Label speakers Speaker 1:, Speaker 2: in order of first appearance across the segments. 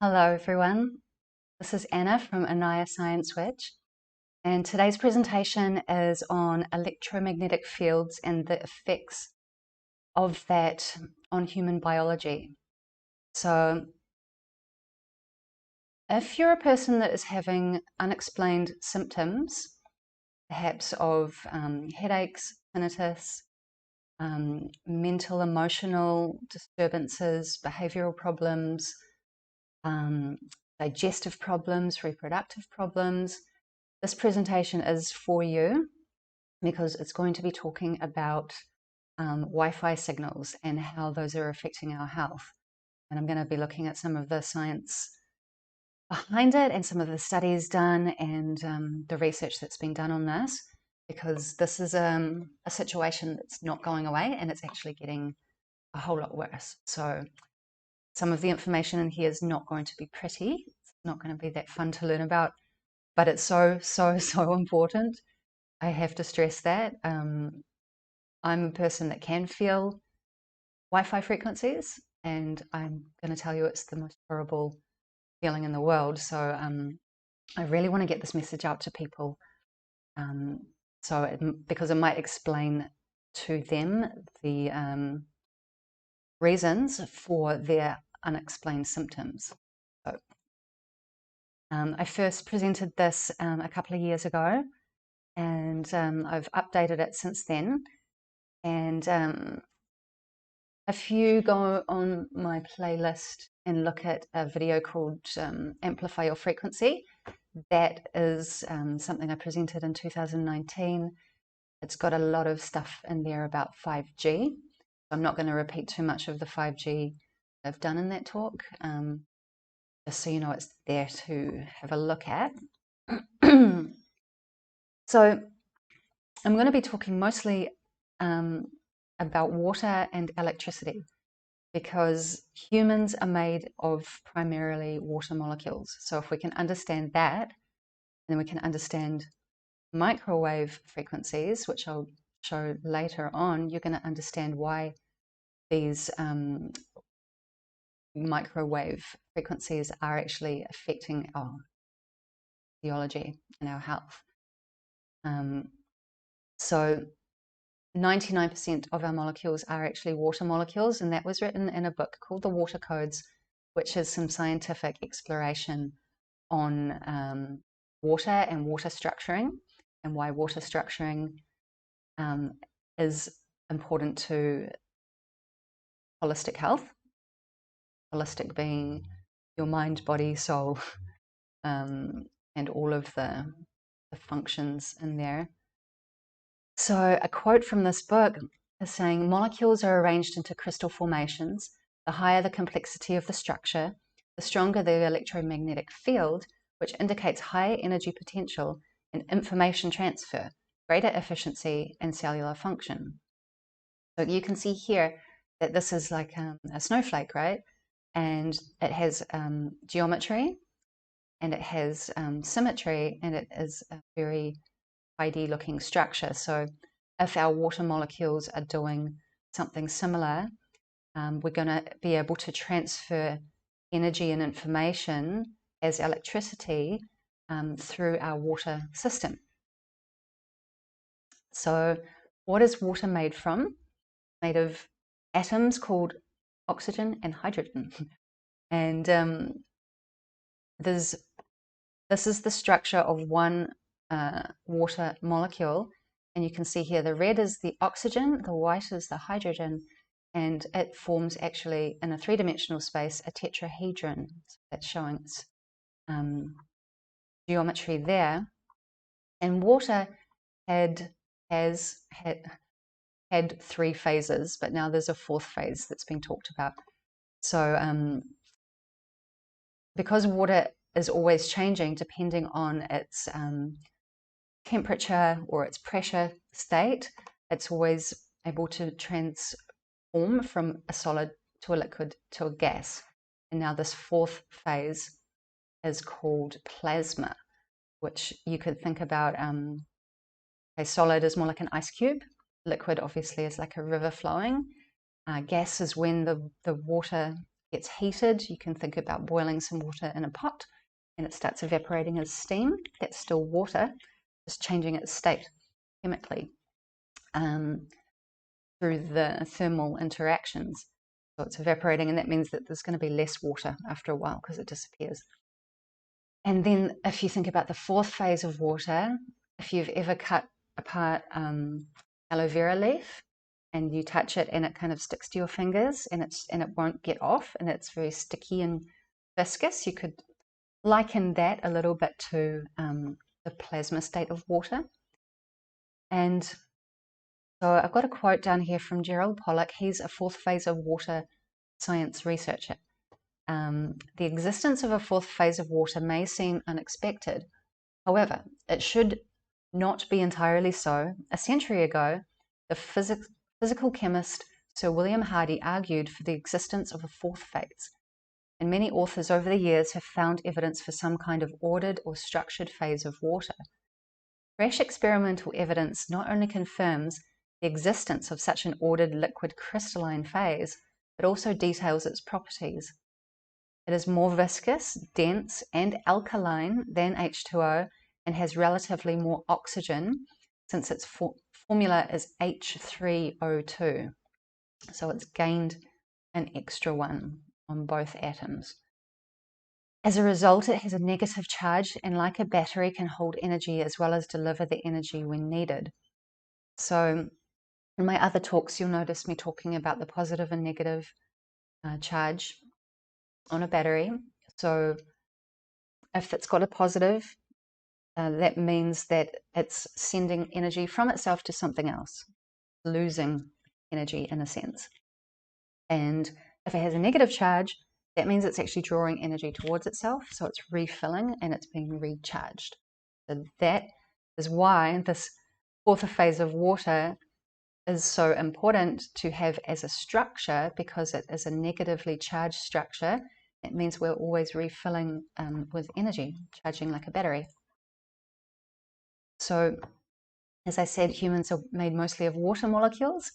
Speaker 1: Hello everyone, this is Anna from Anaya Science Switch, and today's presentation is on electromagnetic fields and the effects of that on human biology. So if you're a person that is having unexplained symptoms, perhaps of headaches, tinnitus, mental, emotional disturbances, behavioral problems, digestive problems, reproductive problems, this presentation is for you because it's going to be talking about Wi-Fi signals and how those are affecting our health. And I'm going to be looking at some of the science behind it and some of the studies done and the research that's been done on this, because this is a situation that's not going away and it's actually getting a whole lot worse. So some of the information in here is not going to be pretty. It's not going to be that fun to learn about, but it's so important. I have to stress that. I'm a person that can feel Wi-Fi frequencies, and I'm going to tell you it's the most horrible feeling in the world. So I really want to get this message out to people, because it might explain to them the reasons for their unexplained symptoms. So, I first presented this a couple of years ago, and I've updated it since then. And if you go on my playlist and look at a video called Amplify Your Frequency, that is something I presented in 2019. It's got a lot of stuff in there about 5G. I'm not going to repeat too much of the 5G I've done in that talk, just so you know it's there to have a look at. So I'm going to be talking mostly about water and electricity, because humans are made of primarily water molecules. So if we can understand that, then we can understand microwave frequencies, which I'll show later on. You're going to understand why these microwave frequencies are actually affecting our physiology and our health. So 99% of our molecules are actually water molecules, and that was written in a book called The Water Codes, which is some scientific exploration on water and water structuring, and why water structuring is important to holistic health. Holistic being your mind, body, soul, and all of the functions in there. So a quote from this book is saying, molecules are arranged into crystal formations. The higher the complexity of the structure, the stronger the electromagnetic field, which indicates higher energy potential and information transfer, greater efficiency, and cellular function. So you can see here that this is like a snowflake, right? And it has geometry, and it has symmetry, and it is a very 5D looking structure. So if our water molecules are doing something similar, we're going to be able to transfer energy and information as electricity through our water system. So what is water made from? Made of atoms called oxygen and hydrogen. And this is the structure of one water molecule, and you can see here the red is the oxygen, the white is the hydrogen, and it forms actually in a three-dimensional space a tetrahedron. So that's showing its geometry there. And water had three phases, but now there's a fourth phase that's been talked about. So because water is always changing depending on its temperature or its pressure state, it's always able to transform from a solid to a liquid to a gas. And now this fourth phase is called plasma, which you could think about, a solid is more like an ice cube, liquid obviously is like a river flowing. Gas is when the water gets heated, you can think about boiling some water in a pot and it starts evaporating as steam. That's still water, just changing its state chemically through the thermal interactions. So it's evaporating, and that means that there's going to be less water after a while because it disappears. And then if you think about the fourth phase of water, if you've ever cut apart aloe vera leaf and you touch it and it kind of sticks to your fingers and it won't get off and it's very sticky and viscous, you could liken that a little bit to the plasma state of water. And so I've got a quote down here from Gerald Pollack. He's a fourth phase of water science researcher. The existence of a fourth phase of water may seem unexpected. However, it should not be entirely so. A century ago, the physical chemist Sir William Hardy argued for the existence of a fourth phase, and many authors over the years have found evidence for some kind of ordered or structured phase of water. Fresh experimental evidence not only confirms the existence of such an ordered liquid crystalline phase, but also details its properties. It is more viscous, dense, and alkaline than H2O and has relatively more oxygen since its formula is H3O2. So it's gained an extra one on both atoms. As a result, it has a negative charge and, like a battery, can hold energy as well as deliver the energy when needed. So in my other talks, you'll notice me talking about the positive and negative charge on a battery. So if it's got a positive, that means that it's sending energy from itself to something else, losing energy in a sense. And if it has a negative charge, that means it's actually drawing energy towards itself, so it's refilling and it's being recharged. So that is why this fourth phase of water is so important to have as a structure, because it is a negatively charged structure. It means we're always refilling with energy, charging like a battery. So, as I said, humans are made mostly of water molecules.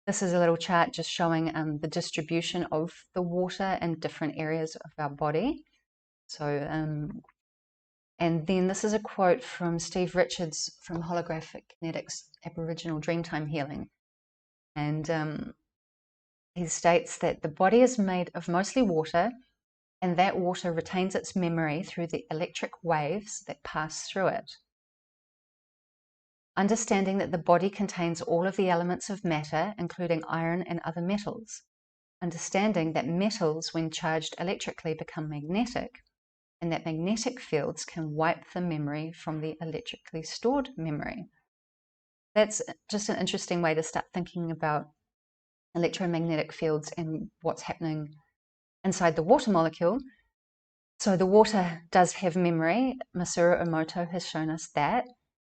Speaker 1: This is a little chart just showing the distribution of the water in different areas of our body. So, and then this is a quote from Steve Richards from Holographic Kinetics Aboriginal Dreamtime Healing. And he states that the body is made of mostly water, and that water retains its memory through the electric waves that pass through it. Understanding that the body contains all of the elements of matter, including iron and other metals. Understanding that metals, when charged electrically, become magnetic, and that magnetic fields can wipe the memory from the electrically stored memory. That's just an interesting way to start thinking about electromagnetic fields and what's happening inside the water molecule. So the water does have memory. Masaru Emoto has shown us that,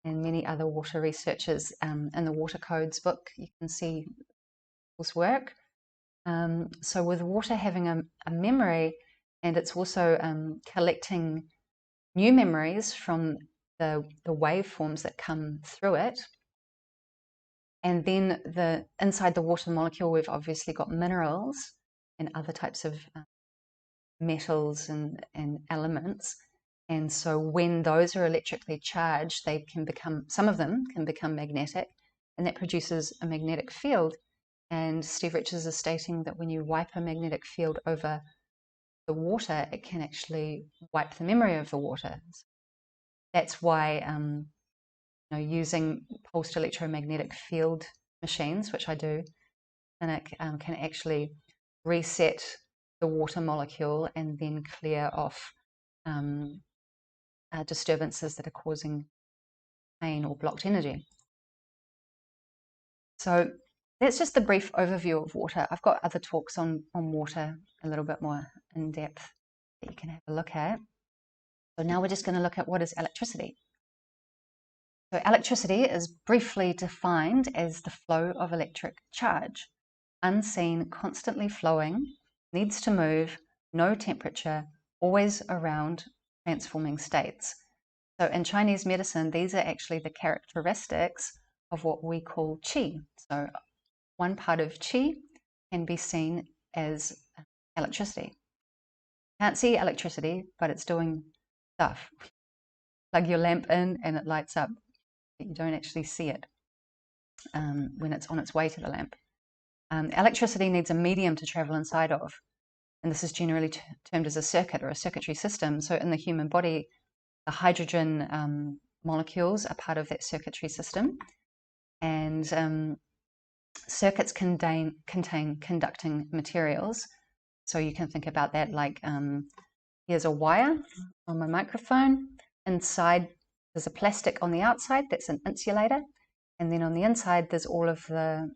Speaker 1: and many other water researchers in the Water Codes book, you can see his work. So with water having a memory, and it's also collecting new memories from the waveforms that come through it. And then inside the water molecule, we've obviously got minerals and other types of metals and elements. And so when those are electrically charged, some of them can become magnetic, and that produces a magnetic field. And Steve Richards is stating that when you wipe a magnetic field over the water, it can actually wipe the memory of the water. That's why using pulsed electromagnetic field machines, which I do, and it can actually reset the water molecule and then clear off disturbances that are causing pain or blocked energy. So that's just the brief overview of water. I've got other talks on water a little bit more in depth that you can have a look at. So now we're just going to look at what is electricity. So electricity is briefly defined as the flow of electric charge, unseen, constantly flowing, needs to move, no temperature, always around, transforming states. So in Chinese medicine, these are actually the characteristics of what we call qi. So one part of qi can be seen as electricity. Can't see electricity, but it's doing stuff. Plug your lamp in and it lights up. You don't actually see it when it's on its way to the lamp. Electricity needs a medium to travel inside of, and this is generally termed as a circuit or a circuitry system. So in the human body, the hydrogen molecules are part of that circuitry system, and circuits contain conducting materials. So you can think about that like here's a wire on my microphone. Inside there's a plastic on the outside that's an insulator, and then on the inside there's all of the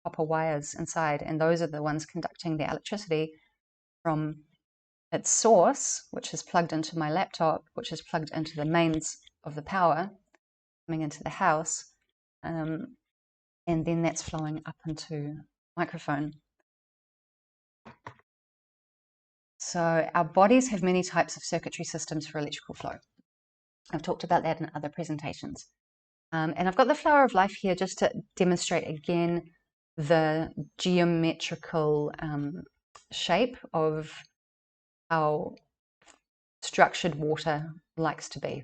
Speaker 1: copper wires inside, and those are the ones conducting the electricity from its source, which is plugged into my laptop, which is plugged into the mains of the power coming into the house, and then that's flowing up into microphone. So our bodies have many types of circuitry systems for electrical flow. I've talked about that in other presentations. And I've got the flower of life here just to demonstrate again the geometrical shape of how structured water likes to be.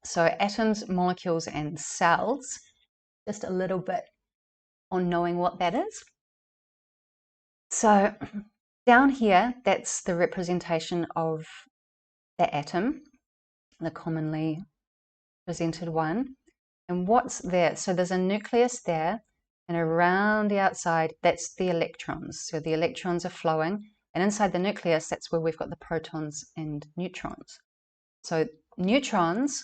Speaker 1: So atoms, molecules, and cells, just a little bit on knowing what that is. So down here, that's the representation of the atom, the commonly presented one. And what's there? So there's a nucleus there, and around the outside, that's the electrons. So the electrons are flowing, and inside the nucleus, that's where we've got the protons and neutrons. So neutrons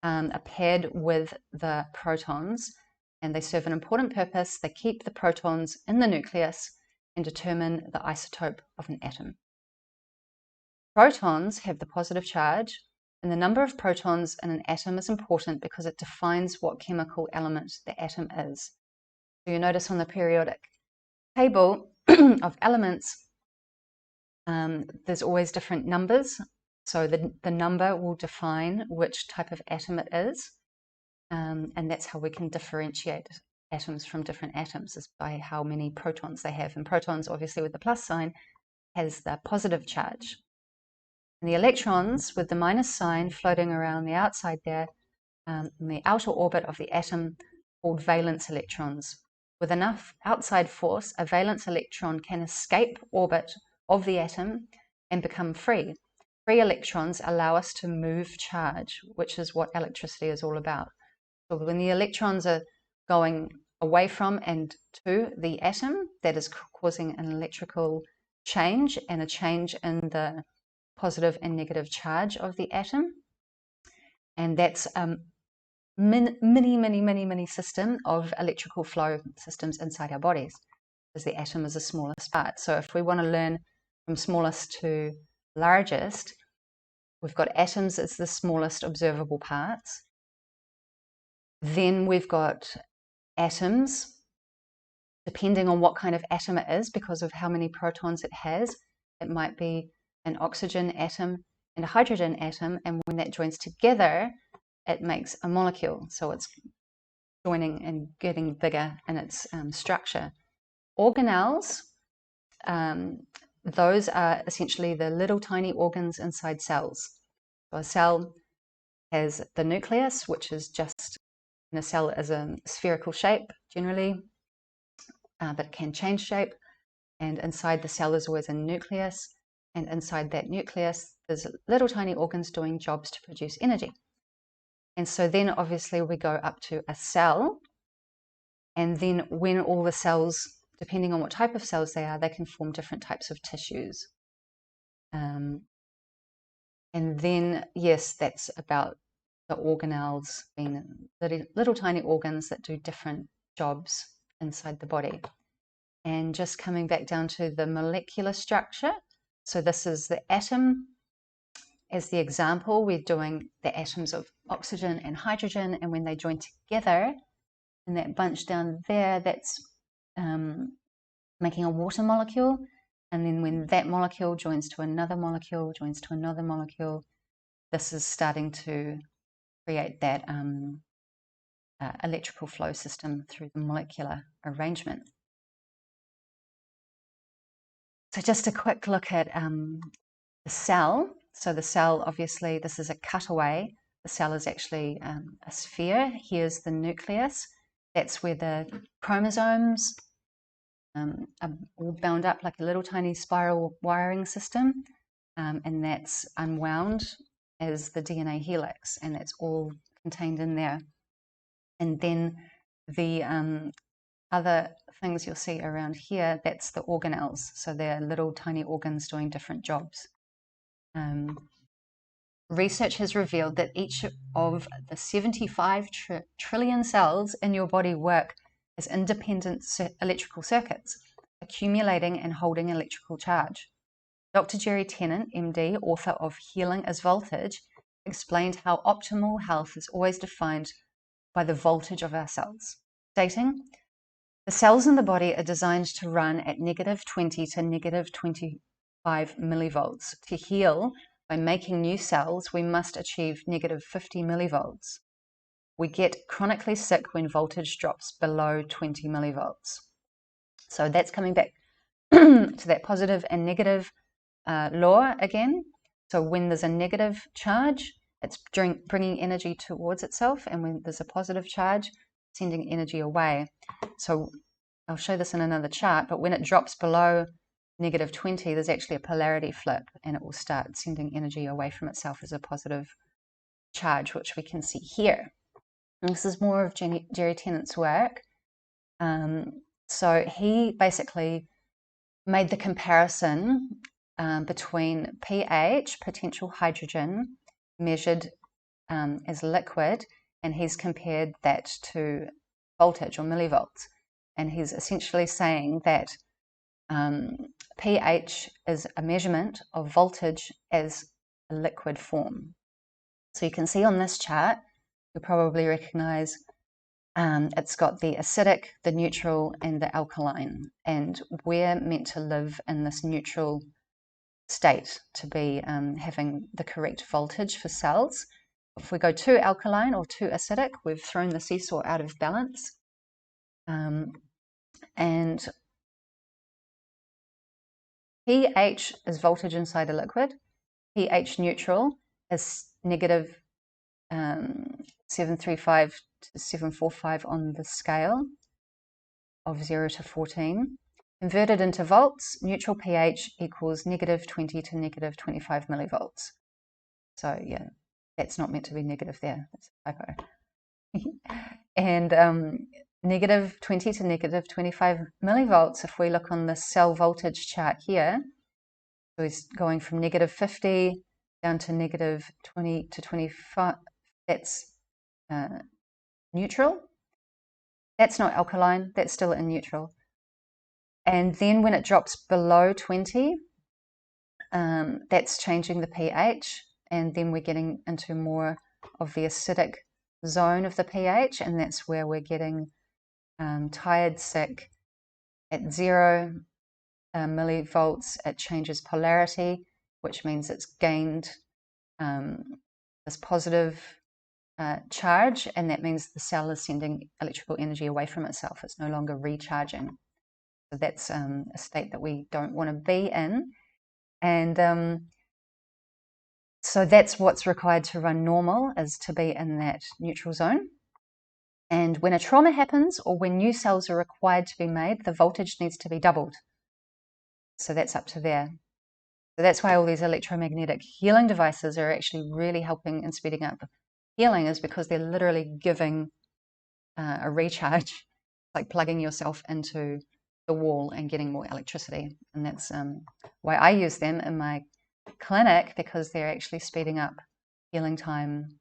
Speaker 1: are paired with the protons, and they serve an important purpose. They keep the protons in the nucleus and determine the isotope of an atom. Protons have the positive charge, and the number of protons in an atom is important because it defines what chemical element the atom is. So you notice on the periodic table of elements, there's always different numbers. So the number will define which type of atom it is, and that's how we can differentiate atoms from different atoms, is by how many protons they have. And protons, obviously with the plus sign, has the positive charge. And the electrons with the minus sign floating around the outside there, in the outer orbit of the atom, called valence electrons. With enough outside force, a valence electron can escape orbit of the atom and become free. Free electrons allow us to move charge, which is what electricity is all about. So when the electrons are going away from and to the atom, that is causing an electrical change and a change in the positive and negative charge of the atom. And that's many system of electrical flow systems inside our bodies, because the atom is the smallest part. So if we want to learn from smallest to largest, we've got atoms as the smallest observable parts. Then we've got atoms, depending on what kind of atom it is, because of how many protons it has. It might be an oxygen atom and a hydrogen atom, and when that joins together, it makes a molecule. So it's joining and getting bigger in its structure. Organelles, those are essentially the little tiny organs inside cells. So a cell has the nucleus, which is just, and a cell is a spherical shape generally, but it can change shape. And inside the cell is always a nucleus, and inside that nucleus there's little tiny organs doing jobs to produce energy. And so then obviously we go up to a cell, and then when all the cells, depending on what type of cells they are, they can form different types of tissues. And then, yes, that's about the organelles being little tiny organs that do different jobs inside the body. And just coming back down to the molecular structure. So this is the atom. As the example, we're doing the atoms of oxygen and hydrogen, and when they join together in that bunch down there, that's making a water molecule. And then when that molecule joins to another molecule, joins to another molecule, this is starting to create that electrical flow system through the molecular arrangement. So just a quick look at the cell. So the cell, obviously, this is a cutaway. The cell is actually a sphere. Here's the nucleus. That's where the chromosomes are all bound up like a little tiny spiral wiring system. And that's unwound as the DNA helix, and that's all contained in there. And then the other things you'll see around here, that's the organelles. So they're little tiny organs doing different jobs. Research has revealed that each of the 75 trillion cells in your body work as independent electrical circuits, accumulating and holding electrical charge. Dr. Jerry Tennant, MD, author of Healing as Voltage, explained how optimal health is always defined by the voltage of our cells, stating, "The cells in the body are designed to run at -20 to -25 millivolts. To heal by making new cells, we must achieve -50 millivolts. We get chronically sick when voltage drops below 20 millivolts." So that's coming back to that positive and negative law again. So when there's a negative charge, it's bringing energy towards itself, and when there's a positive charge, sending energy away. So I'll show this in another chart, but when it drops below -20, there's actually a polarity flip, and it will start sending energy away from itself as a positive charge, which we can see here. And this is more of Jerry Tennant's work. So he basically made the comparison between pH, potential hydrogen, measured as liquid, and he's compared that to voltage or millivolts. And he's essentially saying that pH is a measurement of voltage as a liquid form. So you can see on this chart, you'll probably recognize it's got the acidic, the neutral, and the alkaline. And we're meant to live in this neutral state to be having the correct voltage for cells. If we go too alkaline or too acidic, we've thrown the seesaw out of balance. And pH is voltage inside a liquid. pH neutral is -735 to 745 on the scale of 0 to 14. Converted into volts, neutral pH equals -20 to -25 millivolts. So yeah, that's not meant to be negative there. That's a typo. And -20 to -25 millivolts, if we look on the cell voltage chart here, so it's going from -50 down to -20 to 25. That's neutral. That's not alkaline. That's still in neutral. And then when it drops below 20, that's changing the pH, and then we're getting into more of the acidic zone of the pH, and that's where we're getting tired, sick. At 0 millivolts, it changes polarity, which means it's gained this positive charge, and that means the cell is sending electrical energy away from itself. It's no longer recharging. So that's a state that we don't want to be in. And so that's what's required to run normal, is to be in that neutral zone. And when a trauma happens or when new cells are required to be made, the voltage needs to be doubled. So that's up to there. So that's why all these electromagnetic healing devices are actually really helping and speeding up healing, is because they're literally giving a recharge, like plugging yourself into the wall and getting more electricity. And that's why I use them in my clinic, because they're actually speeding up healing time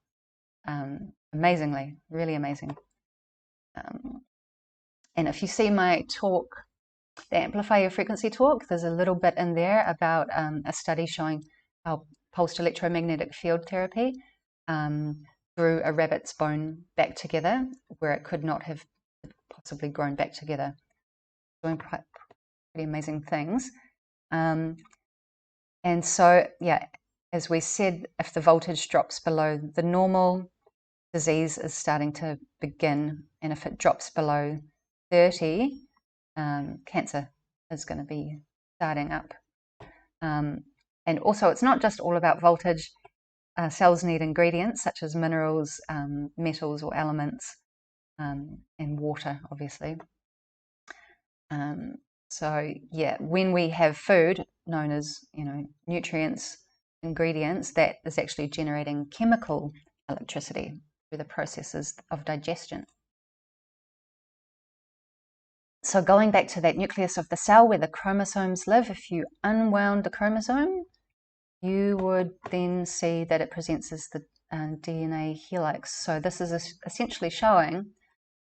Speaker 1: amazingly, really amazing. And if you see my talk, the Amplify Your Frequency talk, there's a little bit in there about a study showing how pulsed electromagnetic field therapy grew a rabbit's bone back together where it could not have possibly grown back together. Doing pretty amazing things. And so, yeah, as we said, if the voltage drops below the normal, disease is starting to begin. And if it drops below 30, cancer is going to be starting up. And also, it's not just all about voltage. Cells need ingredients such as minerals, metals or elements, and water, obviously. So yeah, when we have food known as, nutrients, ingredients, that is actually generating chemical electricity through the processes of digestion. So going back to that nucleus of the cell where the chromosomes live, if you unwound the chromosome, you would then see that it presents as the DNA helix. So this is essentially showing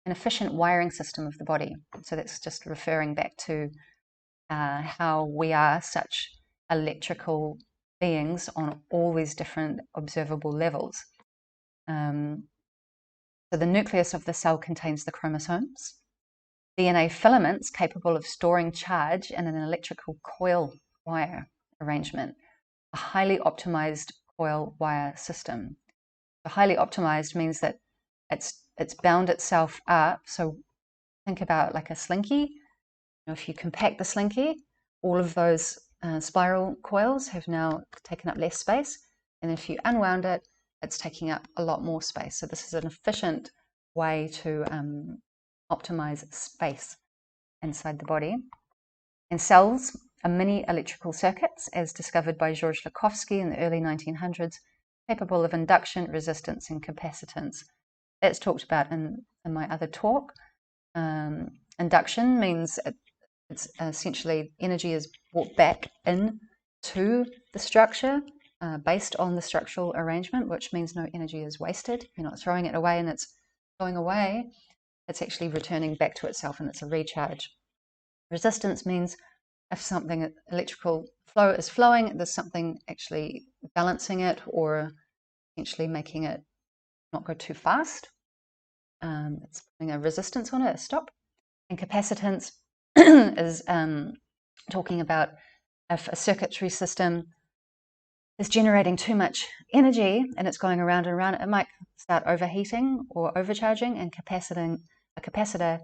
Speaker 1: an efficient wiring system of the body. So that's just referring back to how we are such electrical beings on all these different observable levels. So the nucleus of the cell contains the chromosomes, DNA filaments capable of storing charge in an electrical coil wire arrangement, a highly optimized coil wire system. So highly optimized means that it's bound itself up. So think about like a slinky. If you compact the slinky, all of those spiral coils have now taken up less space. And if you unwound it, it's taking up a lot more space. So this is an efficient way to optimize space inside the body. And cells are mini electrical circuits, as discovered by George Lakhovsky in the early 1900s, capable of induction, resistance, and capacitance. That's talked about in my other talk. Induction means it's essentially energy is brought back in to the structure based on the structural arrangement, which means no energy is wasted. You're not throwing it away and it's going away. It's actually returning back to itself and it's a recharge. Resistance means if something electrical flow is flowing, there's something actually balancing it or essentially making it not go too fast. It's putting a resistance on it, a stop. And capacitance is talking about if a circuitry system is generating too much energy and it's going around and around, it might start overheating or overcharging, and a capacitor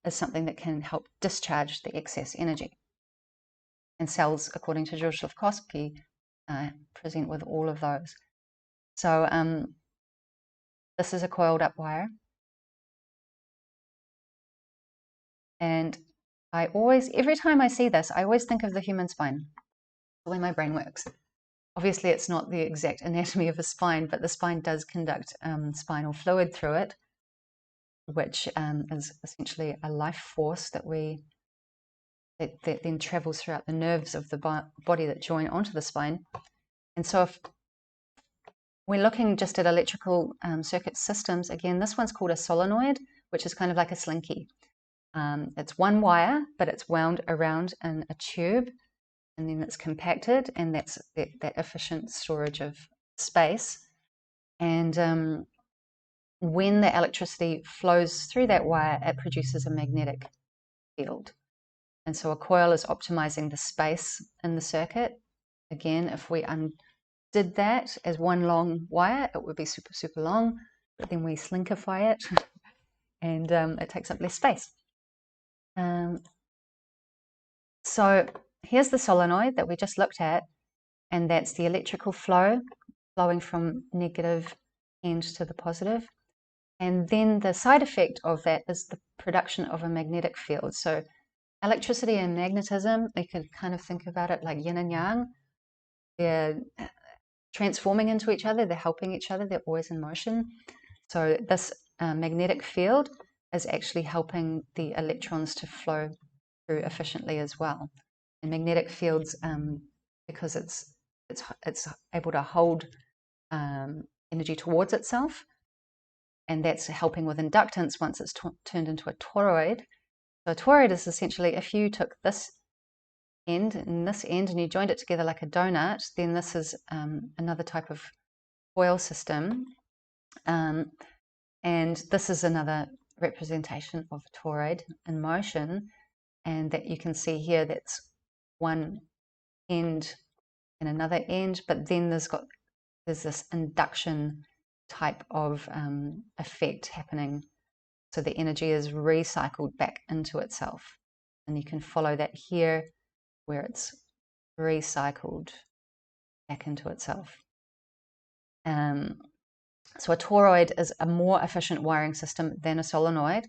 Speaker 1: is something that can help discharge the excess energy. And cells, according to George Lakhovsky, present with all of those. So this is a coiled up wire. And every time I see this, I always think of the human spine, the way my brain works. Obviously, it's not the exact anatomy of a spine, but the spine does conduct spinal fluid through it, which is essentially a life force that then travels throughout the nerves of the body that join onto the spine. And so if we're looking just at electrical circuit systems, again, this one's called a solenoid, which is kind of like a slinky. It's one wire, but it's wound around in a tube, and then it's compacted, and that's that efficient storage of space. And when the electricity flows through that wire, it produces a magnetic field. And so a coil is optimizing the space in the circuit. Again, if we undid that as one long wire, it would be super, super long, but then we slinkify it and it takes up less space. So here's the solenoid that we just looked at, and that's the electrical flow flowing from negative end to the positive. And then the side effect of that is the production of a magnetic field. So electricity and magnetism, you could kind of think about it like yin and yang. They're transforming into each other, they're helping each other, they're always in motion. So this magnetic field is actually helping the electrons to flow through efficiently as well. And magnetic fields, because it's able to hold energy towards itself, and that's helping with inductance once it's turned into a toroid. So a toroid is essentially if you took this end and this end and you joined it together like a donut, then this is another type of coil system. And this is another representation of a toroid in motion, and that you can see here that's one end and another end, but then there's this induction type of effect happening. So the energy is recycled back into itself. And you can follow that here where it's recycled back into itself. So a toroid is a more efficient wiring system than a solenoid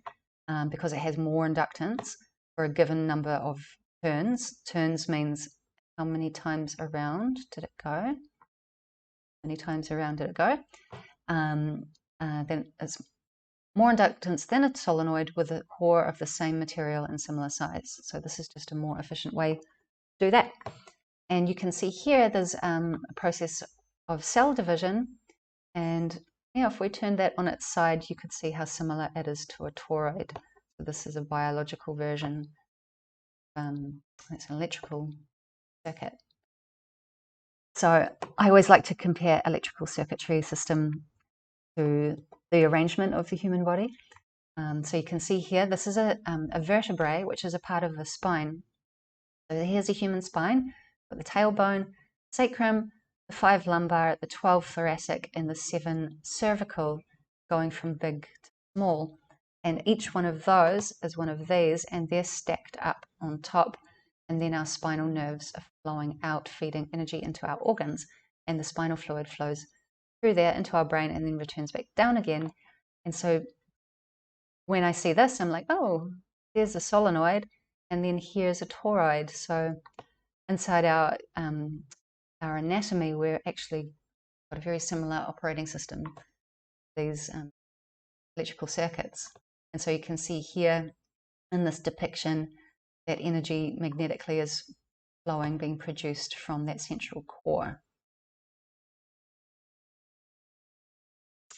Speaker 1: because it has more inductance for a given number of turns. Turns means how many times around did it go? How many times around did it go? Then it's more inductance than a solenoid with a core of the same material and similar size. So this is just a more efficient way to do that. And you can see here there's a process of cell division, and if we turn that on its side, you could see how similar it is to a toroid. So this is a biological version. It's an electrical circuit. So I always like to compare electrical circuitry system to the arrangement of the human body. So you can see here, this is a vertebrae, which is a part of the spine. So here's a human spine, got the tailbone, sacrum, the 5 lumbar, the 12 thoracic, and the 7 cervical, going from big to small. And each one of those is one of these, and they're stacked up on top. And then our spinal nerves are flowing out, feeding energy into our organs. And the spinal fluid flows through there into our brain and then returns back down again. And so when I see this, I'm like, oh, there's a solenoid, and then here's a toroid. So inside our anatomy, we're actually got a very similar operating system, these electrical circuits. And so you can see here in this depiction that energy magnetically is flowing, being produced from that central core.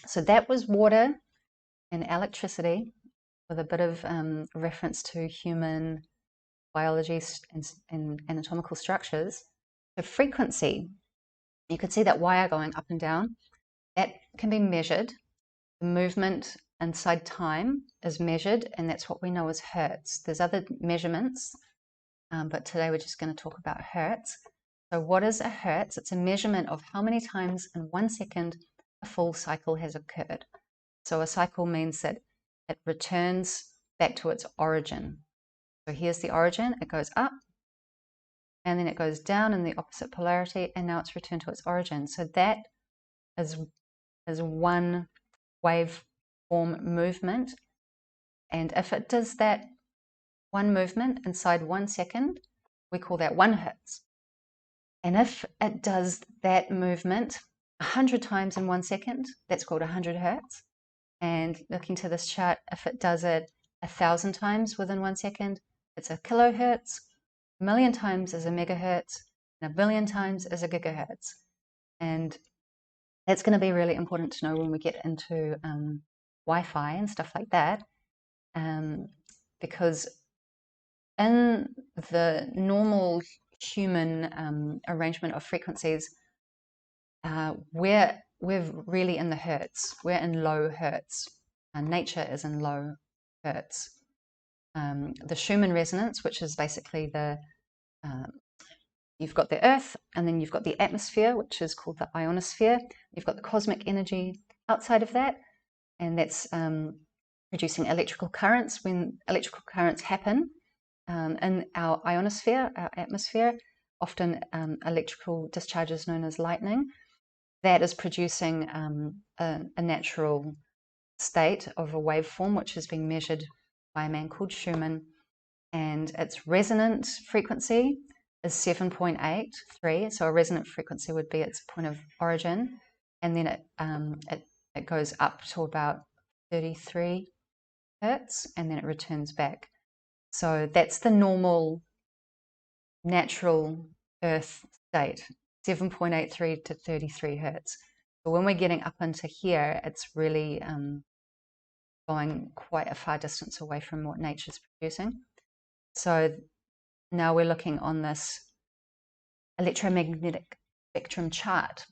Speaker 1: So that was water and electricity, with a bit of reference to human biology and anatomical structures. So frequency, you could see that wire going up and down. That can be measured. The movement inside time is measured, and that's what we know as hertz. There's other measurements, but today we're just going to talk about hertz. So what is a hertz? It's a measurement of how many times in 1 second a full cycle has occurred. So a cycle means that it returns back to its origin. So here's the origin, it goes up, and then it goes down in the opposite polarity, and now it's returned to its origin. So that is one waveform movement, and if it does that one movement inside 1 second, we call that 1 hertz. And if it does that movement 100 times in 1 second, that's called 100 hertz. And looking to this chart, if it does it 1,000 times within 1 second, it's a kilohertz. 1,000,000 times is a megahertz, and 1,000,000,000 times is a gigahertz. And that's going to be really important to know when we get into Wi-Fi and stuff like that, because in the normal human arrangement of frequencies, we're really in the hertz. We're in low hertz. Nature is in low hertz. The Schumann resonance, which is basically you've got the Earth, and then you've got the atmosphere, which is called the ionosphere. You've got the cosmic energy outside of that, and that's producing electrical currents. When electrical currents happen in our ionosphere, our atmosphere, often electrical discharges known as lightning, that is producing a natural state of a waveform, which is being measured by a man called Schumann, and its resonant frequency is 7.83. So a resonant frequency would be its point of origin, and then it goes up to about 33 hertz, and then it returns back. So that's the normal natural Earth state, 7.83 to 33 hertz. But when we're getting up into here, it's really going quite a far distance away from what nature's producing. So now we're looking on this electromagnetic spectrum chart.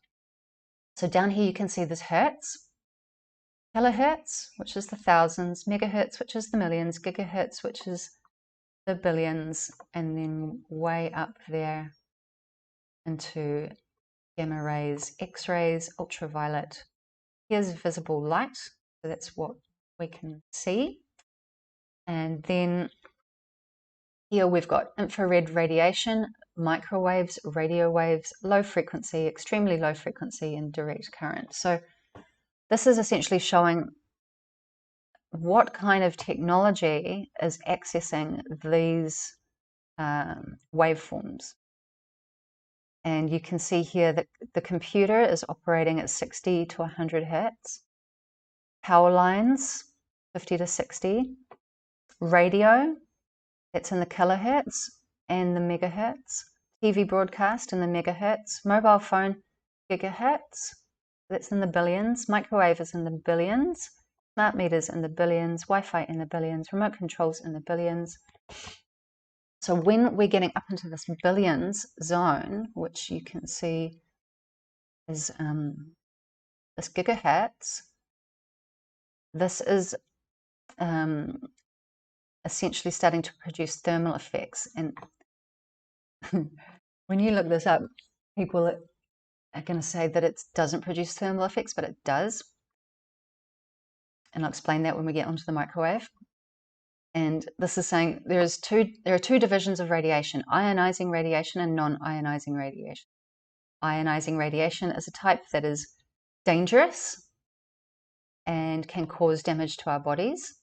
Speaker 1: So down here you can see this hertz, kilohertz, which is the thousands, megahertz, which is the millions, gigahertz, which is the billions, and then way up there into gamma rays, X-rays, ultraviolet. Here's visible light, so that's what we can see. And then Here we've got infrared radiation, microwaves, radio waves, low frequency, extremely low frequency, and direct current. So this is essentially showing what kind of technology is accessing these waveforms. And you can see here that the computer is operating at 60 to 100 hertz. Power lines, 50 to 60. Radio, that's in the kilohertz and the megahertz. TV broadcast in the megahertz. Mobile phone, gigahertz, that's in the billions. Microwave is in the billions. Smart meters in the billions. Wi-Fi in the billions. Remote controls in the billions. So when we're getting up into this billions zone, which you can see is this gigahertz, this is essentially starting to produce thermal effects. And when you look this up, people are going to say that it doesn't produce thermal effects, but it does. And I'll explain that when we get onto the microwave. And this is saying there are two divisions of radiation: ionizing radiation and non-ionizing radiation. Ionizing radiation is a type that is dangerous and can cause damage to our bodies.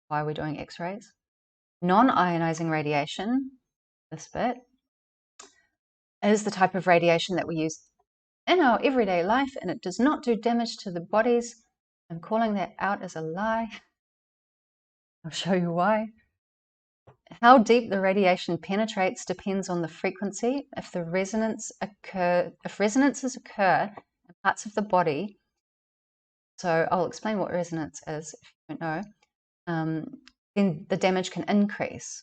Speaker 1: Why are we doing X-rays? Non-ionizing radiation, this bit, is the type of radiation that we use in our everyday life, and it does not do damage to the bodies. I'm calling that out as a lie. I'll show you why. How deep the radiation penetrates depends on the frequency. If resonances occur in parts of the body, so I'll explain what resonance is if you don't know, then the damage can increase.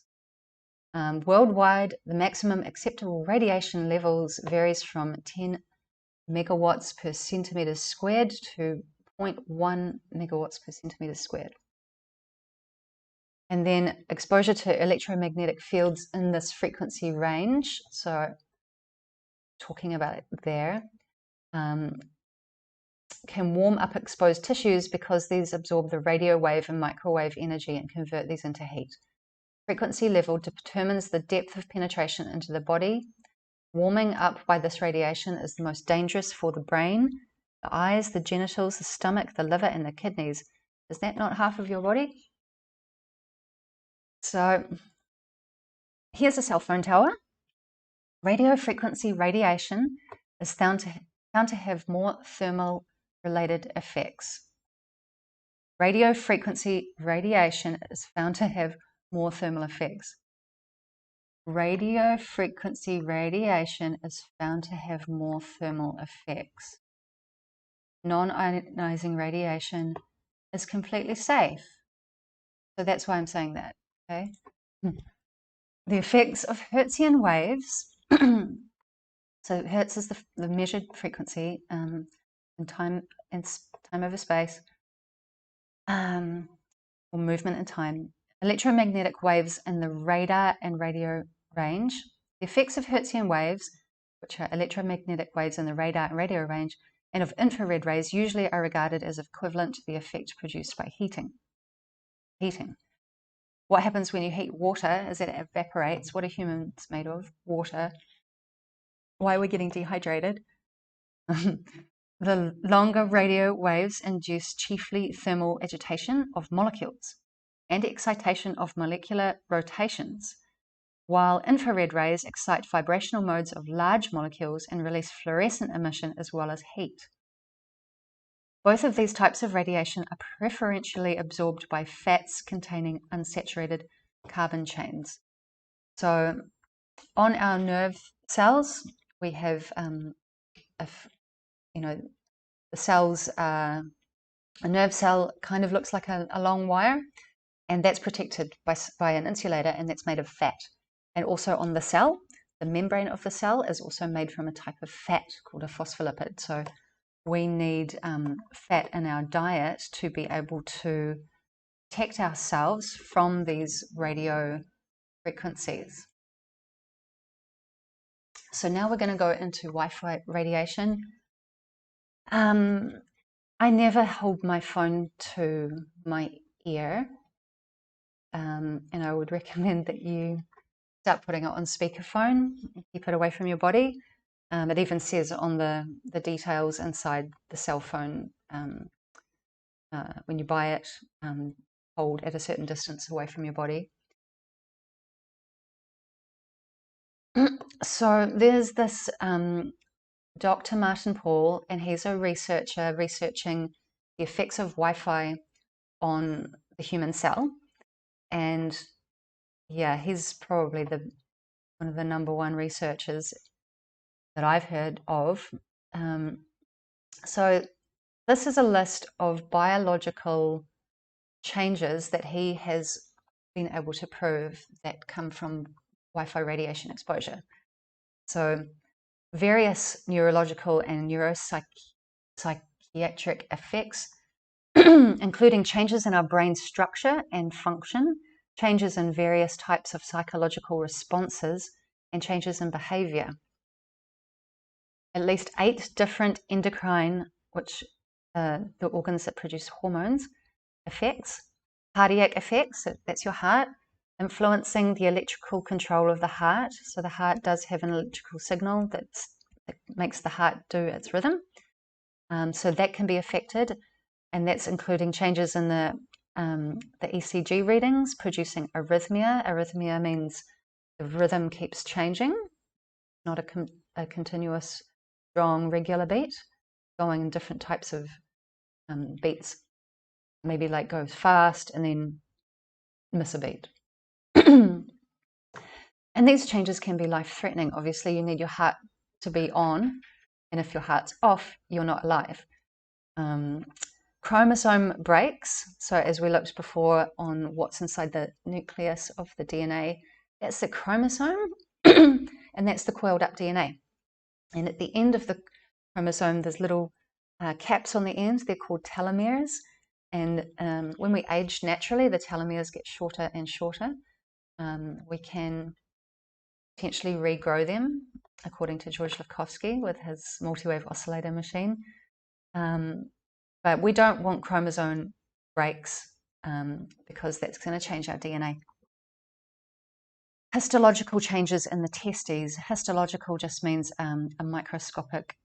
Speaker 1: Worldwide, the maximum acceptable radiation levels varies from 10 megawatts per centimeter squared to 0.1 megawatts per centimeter squared. And then exposure to electromagnetic fields in this frequency range, so talking about it there, can warm up exposed tissues because these absorb the radio wave and microwave energy and convert these into heat. Frequency level determines the depth of penetration into the body. Warming up by this radiation is the most dangerous for the brain, the eyes, the genitals, the stomach, the liver, and the kidneys. Is that not half of your body? So here's a cell phone tower. Radio frequency radiation is found to have more thermal related effects. Radio frequency radiation is found to have more thermal effects. Radio frequency radiation is found to have more thermal effects. Non-ionizing radiation is completely safe. So that's why I'm saying that, okay? The effects of Hertzian waves, so Hertz is the measured frequency in time over space, or movement in time. Electromagnetic waves in the radar and radio range. The effects of Hertzian waves, which are electromagnetic waves in the radar and radio range, and of infrared rays usually are regarded as equivalent to the effect produced by heating. What happens when you heat water is that it evaporates. What are humans made of? Water. Why are we getting dehydrated? The longer radio waves induce chiefly thermal agitation of molecules and excitation of molecular rotations, while infrared rays excite vibrational modes of large molecules and release fluorescent emission as well as heat. Both of these types of radiation are preferentially absorbed by fats containing unsaturated carbon chains. So on our nerve cells, we have, the cells, a nerve cell kind of looks like a long wire, and that's protected by an insulator, and that's made of fat. And also on the cell, the membrane of the cell is also made from a type of fat called a phospholipid. So we need fat in our diet to be able to protect ourselves from these radio frequencies. So now we're going to go into Wi-Fi radiation. I never hold my phone to my ear. and I would recommend that you start putting it on speakerphone, keep it away from your body. It even says on the details inside the cell phone when you buy it, hold at a certain distance away from your body. So there's this Dr. Martin Paul, and he's a researcher researching the effects of Wi-Fi on the human cell. And yeah, he's probably one of the #1 researchers that I've heard of. So this is a list of biological changes that he has been able to prove that come from Wi-Fi radiation exposure. So various neurological and neuropsychiatric effects, including changes in our brain structure and function, changes in various types of psychological responses, and changes in behavior. At least 8 different endocrine, which the organs that produce hormones, effects, cardiac effects, that's your heart, influencing the electrical control of the heart. So the heart does have an electrical signal that makes the heart do its rhythm. So that can be affected, and that's including changes in the ECG readings, producing arrhythmia. Arrhythmia means the rhythm keeps changing, not a continuous, strong, regular beat, going in different types of beats. Maybe like goes fast and then miss a beat. And these changes can be life-threatening. Obviously, you need your heart to be on, and if your heart's off, you're not alive. Chromosome breaks. So as we looked before on what's inside the nucleus of the DNA, that's the chromosome, and that's the coiled up DNA. And at the end of the chromosome, there's little caps on the ends. They're called telomeres. And when we age naturally, the telomeres get shorter and shorter. We can potentially regrow them, according to George Lefkowsky with his multi-wave oscillator machine. But we don't want chromosome breaks because that's going to change our DNA. Histological changes in the testes. Histological just means a microscopic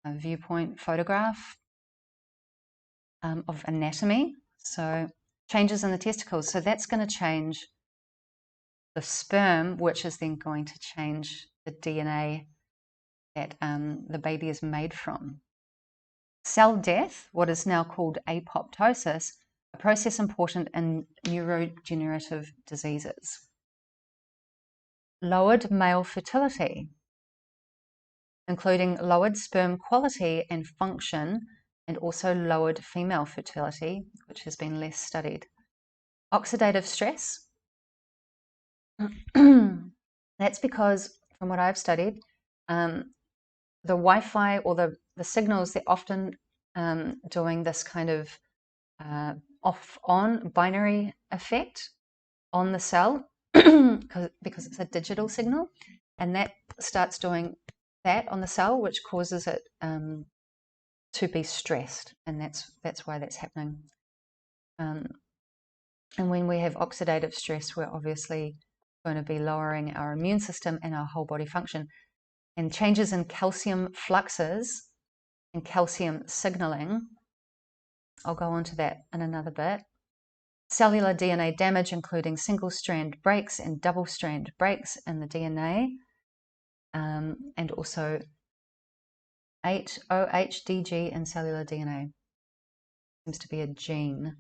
Speaker 1: viewpoint photograph of anatomy. So changes in the testicles. So that's going to change the sperm, which is then going to change the DNA that the baby is made from. Cell death, what is now called apoptosis, a process important in neurodegenerative diseases. Lowered male fertility, including lowered sperm quality and function, and also lowered female fertility, which has been less studied. Oxidative stress. That's because, from what I've studied, the Wi-Fi or the signals, they're often doing this kind of off-on binary effect on the cell because it's a digital signal, and that starts doing that on the cell, which causes it to be stressed, and that's why that's happening. And when we have oxidative stress, we're obviously going to be lowering our immune system and our whole body function. And changes in calcium fluxes and calcium signaling, I'll go on to that in another bit. Cellular DNA damage, including single-strand breaks and double-strand breaks in the DNA, and also 8-OHDG in cellular DNA. Seems to be a gene.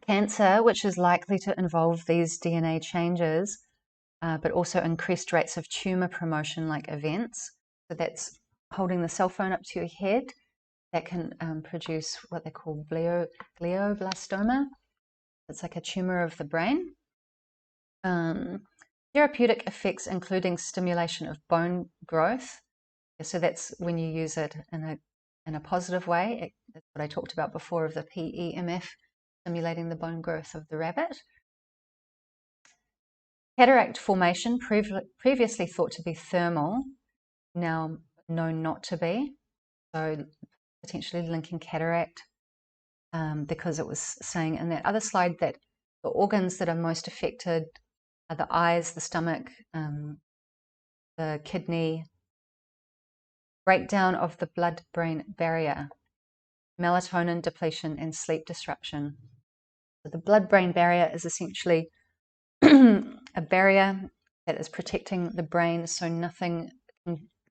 Speaker 1: Cancer, which is likely to involve these DNA changes, but also increased rates of tumor promotion like events. So that's holding the cell phone up to your head. That can produce what they call glioblastoma. It's like a tumor of the brain. Therapeutic effects, including stimulation of bone growth. So that's when you use it in a positive way. That's what I talked about before of the PEMF, stimulating the bone growth of the rabbit. Cataract formation, previously thought to be thermal, now known not to be. So potentially linking cataract, because it was saying in that other slide that The organs that are most affected are the eyes, the stomach, the kidney, breakdown of the blood-brain barrier, melatonin depletion, and sleep disruption. So the blood-brain barrier is essentially a barrier that is protecting the brain so nothing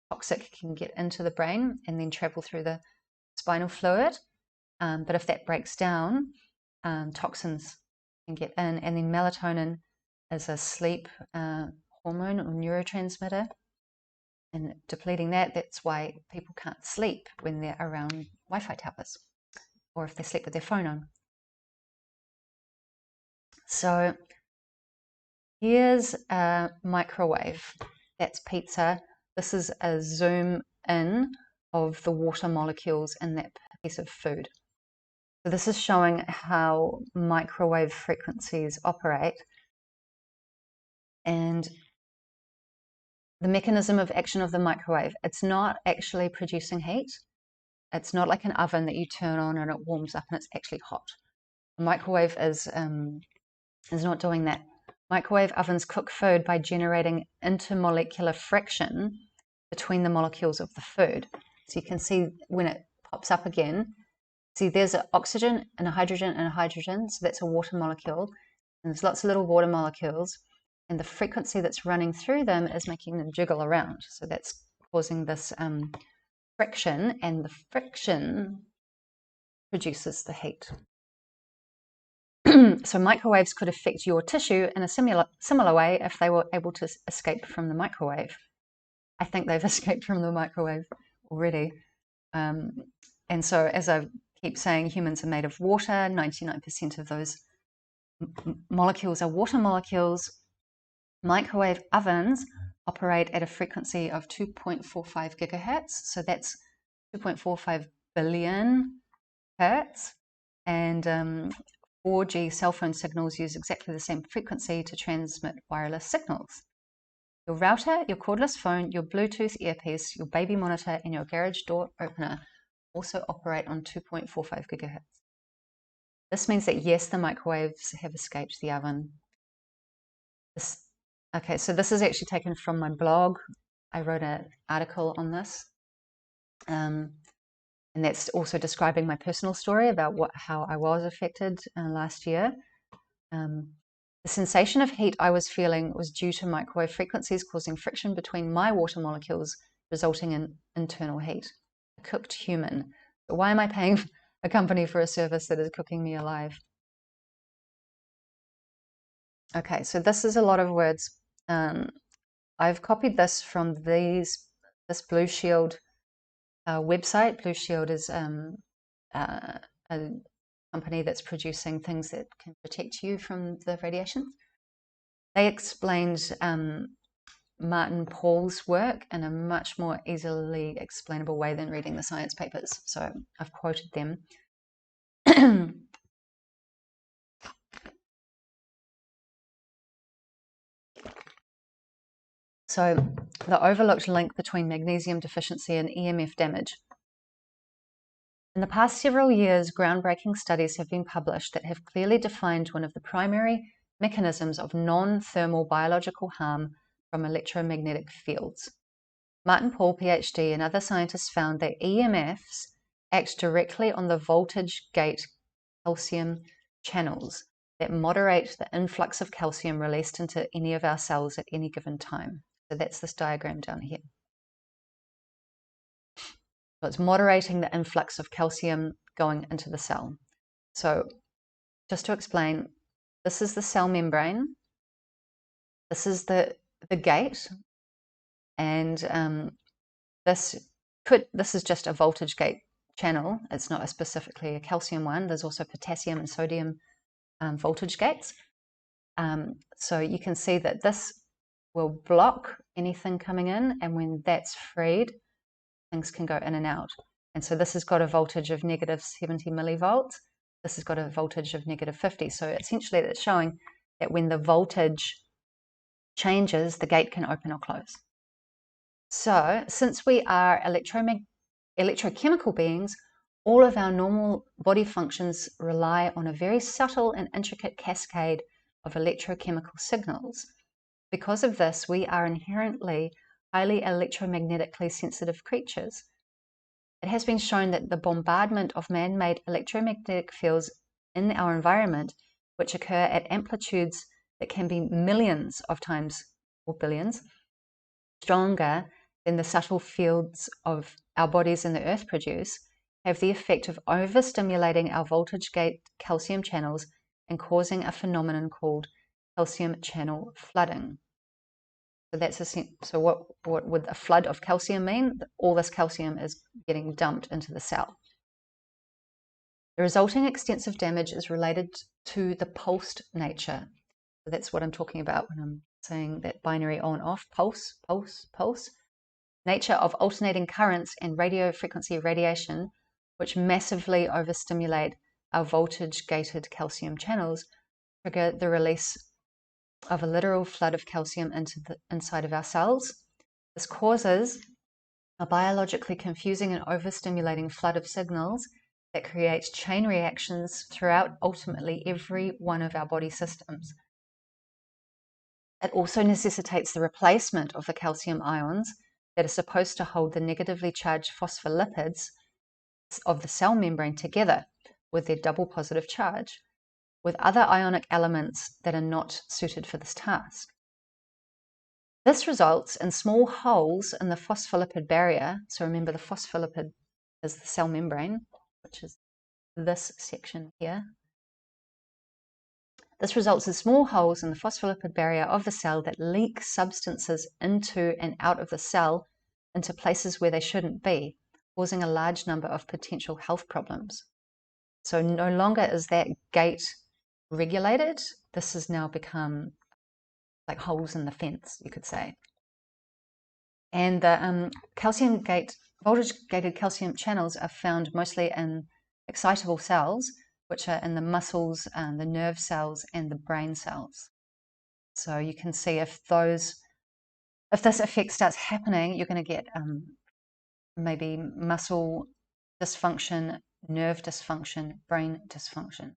Speaker 1: toxic can get into the brain and then travel through the spinal fluid. But if that breaks down, toxins can get in. And then melatonin is a sleep hormone or neurotransmitter. And depleting that, that's why people can't sleep when they're around Wi-Fi towers or if they sleep with their phone on. So here's a microwave. That's pizza. This is a zoom in of the water molecules in that piece of food. So this is showing how microwave frequencies operate. And the mechanism of action of the microwave, it's not actually producing heat. It's not like an oven that you turn on and it warms up and it's actually hot. The microwave is not doing that. Microwave ovens cook food by generating intermolecular friction between the molecules of the food. So you can see when it pops up again, see there's an oxygen and a hydrogen, so that's a water molecule. And there's lots of little water molecules. And the frequency that's running through them is making them jiggle around. So that's causing this friction, and the friction produces the heat. So microwaves could affect your tissue in a similar way if they were able to escape from the microwave. I think they've escaped from the microwave already. And so, as I keep saying, humans are made of water. 99% of those molecules are water molecules. Microwave ovens operate at a frequency of 2.45 gigahertz. So that's 2.45 billion hertz. And 4G cell phone signals use exactly the same frequency to transmit wireless signals. Your router, your cordless phone, your Bluetooth earpiece, your baby monitor, and your garage door opener also operate on 2.45 gigahertz. This means that yes, the microwaves have escaped the oven. Okay, so this is actually taken from my blog. I wrote an article on this. And that's also describing my personal story about how I was affected last year. The sensation of heat I was feeling was due to microwave frequencies causing friction between my water molecules, resulting in internal heat. A cooked human. But why am I paying a company for a service that is cooking me alive? Okay, so this is a lot of words. I've copied this from this Blue Shield website. Blue Shield is a company that's producing things that can protect you from the radiation. They explained Martin Paul's work in a much more easily explainable way than reading the science papers. So I've quoted them. So the overlooked link between magnesium deficiency and EMF damage. In the past several years, groundbreaking studies have been published that have clearly defined one of the primary mechanisms of non-thermal biological harm from electromagnetic fields. Martin Paul, PhD, and other scientists found that EMFs act directly on the voltage gate calcium channels that moderate the influx of calcium released into any of our cells at any given time. So that's this diagram down here. So it's moderating the influx of calcium going into the cell. So just to explain, this is the cell membrane. This is the gate. And this is just a voltage gate channel. It's not specifically a calcium one. There's also potassium and sodium voltage gates. So you can see that this will block anything coming in, and when that's freed, things can go in and out. And so this has got a voltage of negative 70 millivolts. This has got a voltage of negative 50. So essentially it's showing that when the voltage changes, the gate can open or close. So since we are electrochemical beings, all of our normal body functions rely on a very subtle and intricate cascade of electrochemical signals. Because of this, we are inherently highly electromagnetically sensitive creatures. It has been shown that the bombardment of man-made electromagnetic fields in our environment, which occur at amplitudes that can be millions of times or billions stronger than the subtle fields of our bodies and the earth produce, have the effect of overstimulating our voltage gate calcium channels and causing a phenomenon called calcium channel flooding. So that's so what would a flood of calcium mean? All this calcium is getting dumped into the cell. The resulting extensive damage is related to the pulsed nature. So that's what I'm talking about when I'm saying that binary on-off, pulse, pulse, pulse. Nature of alternating currents and radio frequency radiation, which massively overstimulate our voltage-gated calcium channels, trigger the release of a literal flood of calcium into the inside of our cells. This causes a biologically confusing and overstimulating flood of signals that creates chain reactions throughout ultimately every one of our body systems. It also necessitates the replacement of the calcium ions that are supposed to hold the negatively charged phospholipids of the cell membrane together with their double positive charge, with other ionic elements that are not suited for this task. This results in small holes in the phospholipid barrier. So remember, the phospholipid is the cell membrane, which is this section here. This results in small holes in the phospholipid barrier of the cell that leak substances into and out of the cell into places where they shouldn't be, causing a large number of potential health problems. So no longer is that gate regulated. This has now become like holes in the fence, you could say. And the voltage-gated calcium channels are found mostly in excitable cells, which are in the muscles, the nerve cells, and the brain cells. So you can see if this effect starts happening, you're going to get maybe muscle dysfunction, nerve dysfunction, brain dysfunction.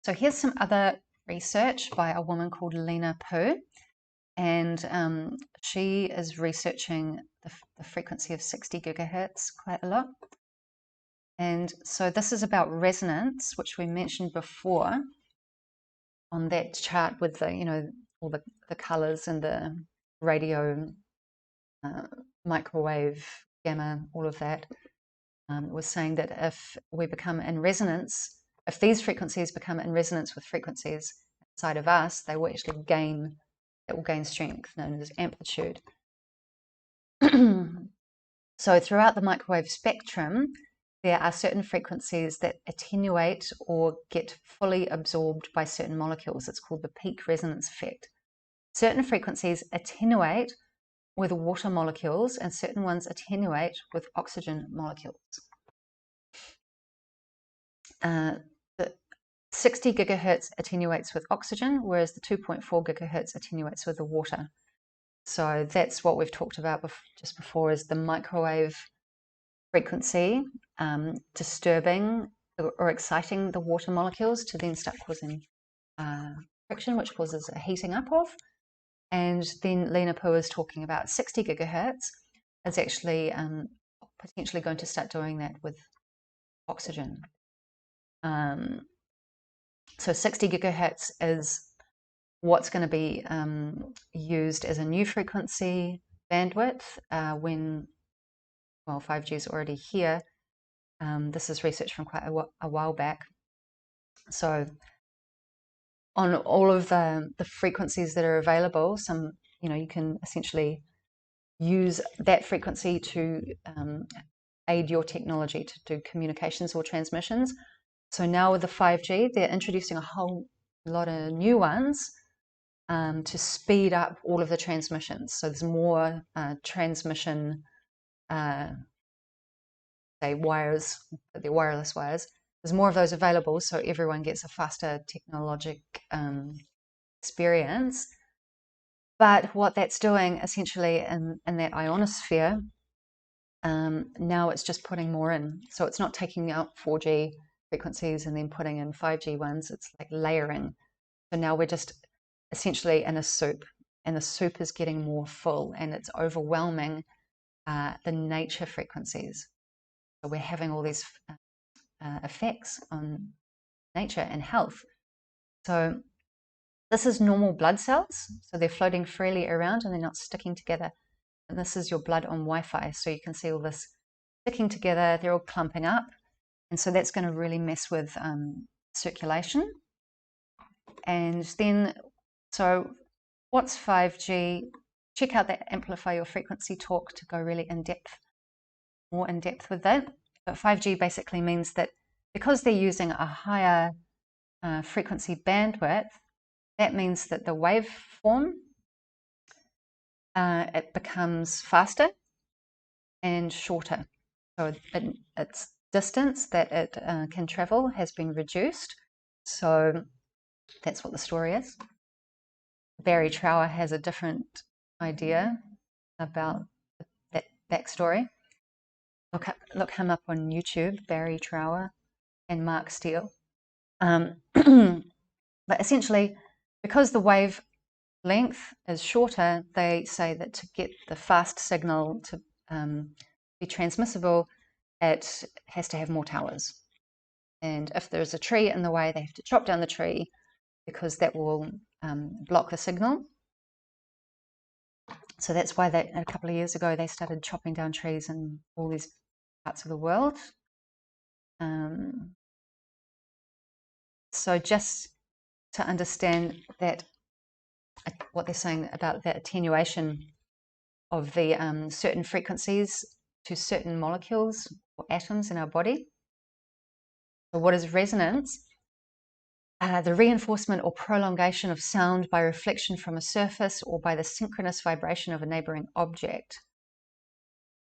Speaker 1: So here's some other research by a woman called Lena Poo, and she is researching the frequency of 60 gigahertz quite a lot. And so this is about resonance, which we mentioned before on that chart with the, all the colors and the radio, microwave, gamma, all of that. Was saying that if we become in resonance, if these frequencies become in resonance with frequencies inside of us, they will actually gain strength, known as amplitude. So throughout the microwave spectrum, there are certain frequencies that attenuate or get fully absorbed by certain molecules. It's called the peak resonance effect. Certain frequencies attenuate with water molecules and certain ones attenuate with oxygen molecules. The 60 gigahertz attenuates with oxygen, whereas the 2.4 gigahertz attenuates with the water. So that's what we've talked about just before, is the microwave frequency disturbing or exciting the water molecules to then start causing friction, which causes a heating up of. And then Lena Poo is talking about 60 gigahertz is actually potentially going to start doing that with oxygen. So 60 gigahertz is what's going to be used as a new frequency bandwidth when, well, 5G is already here. This is research from quite a while back. So on all of the frequencies that are available, you can essentially use that frequency to aid your technology to do communications or transmissions. So now with the 5G, they're introducing a whole lot of new ones to speed up all of the transmissions. So there's more transmission, say wires, the wireless wires. There's more of those available, so everyone gets a faster technologic experience. But what that's doing essentially in that ionosphere now it's just putting more in. So it's not taking out 4G frequencies and then putting in 5G ones. It's like layering. So now we're just essentially in a soup, and the soup is getting more full, and it's overwhelming the nature frequencies. So we're having all these effects on nature and health. So this is normal blood cells. So they're floating freely around and they're not sticking together. And this is your blood on Wi-Fi. So you can see all this sticking together. They're all clumping up. And so that's going to really mess with circulation. And then, so what's 5G? Check out that Amplify Your Frequency talk to go really in depth, more in depth with that. But 5G basically means that because they're using a higher frequency bandwidth, that means that the waveform, it becomes faster and shorter. So its distance that it can travel has been reduced. So that's what the story is. Barry Trower has a different idea about that backstory. Look him up on YouTube, Barry Trower and Mark Steele. But essentially, because the wave length is shorter, they say that to get the fast signal to be transmissible, it has to have more towers. And if there's a tree in the way, they have to chop down the tree because that will block the signal. So that's why a couple of years ago they started chopping down trees in all these parts of the world. So just to understand that, what they're saying about the attenuation of the certain frequencies to certain molecules or atoms in our body. So what is resonance? The reinforcement or prolongation of sound by reflection from a surface or by the synchronous vibration of a neighboring object.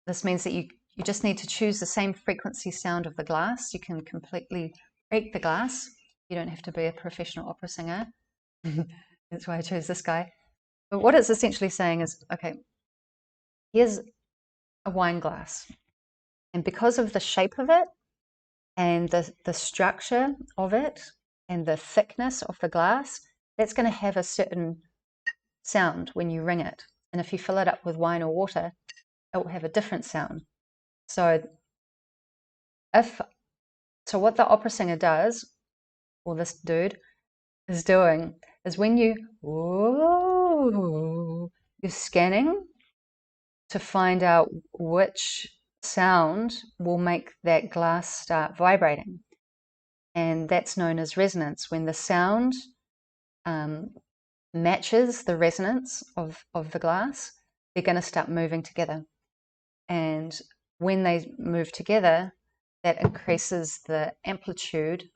Speaker 1: This means that you just need to choose the same frequency sound of the glass. You can completely break the glass. You don't have to be a professional opera singer. That's why I chose this guy. But what it's essentially saying is, okay, here's a wine glass. And because of the shape of it and the structure of it and the thickness of the glass, that's going to have a certain sound when you ring it. And if you fill it up with wine or water, it will have a different sound. So what the opera singer does, or this dude is doing, is when you're scanning to find out which sound will make that glass start vibrating. And that's known as resonance. When the sound matches the resonance of the glass, they're going to start moving together. And when they move together, that increases the amplitude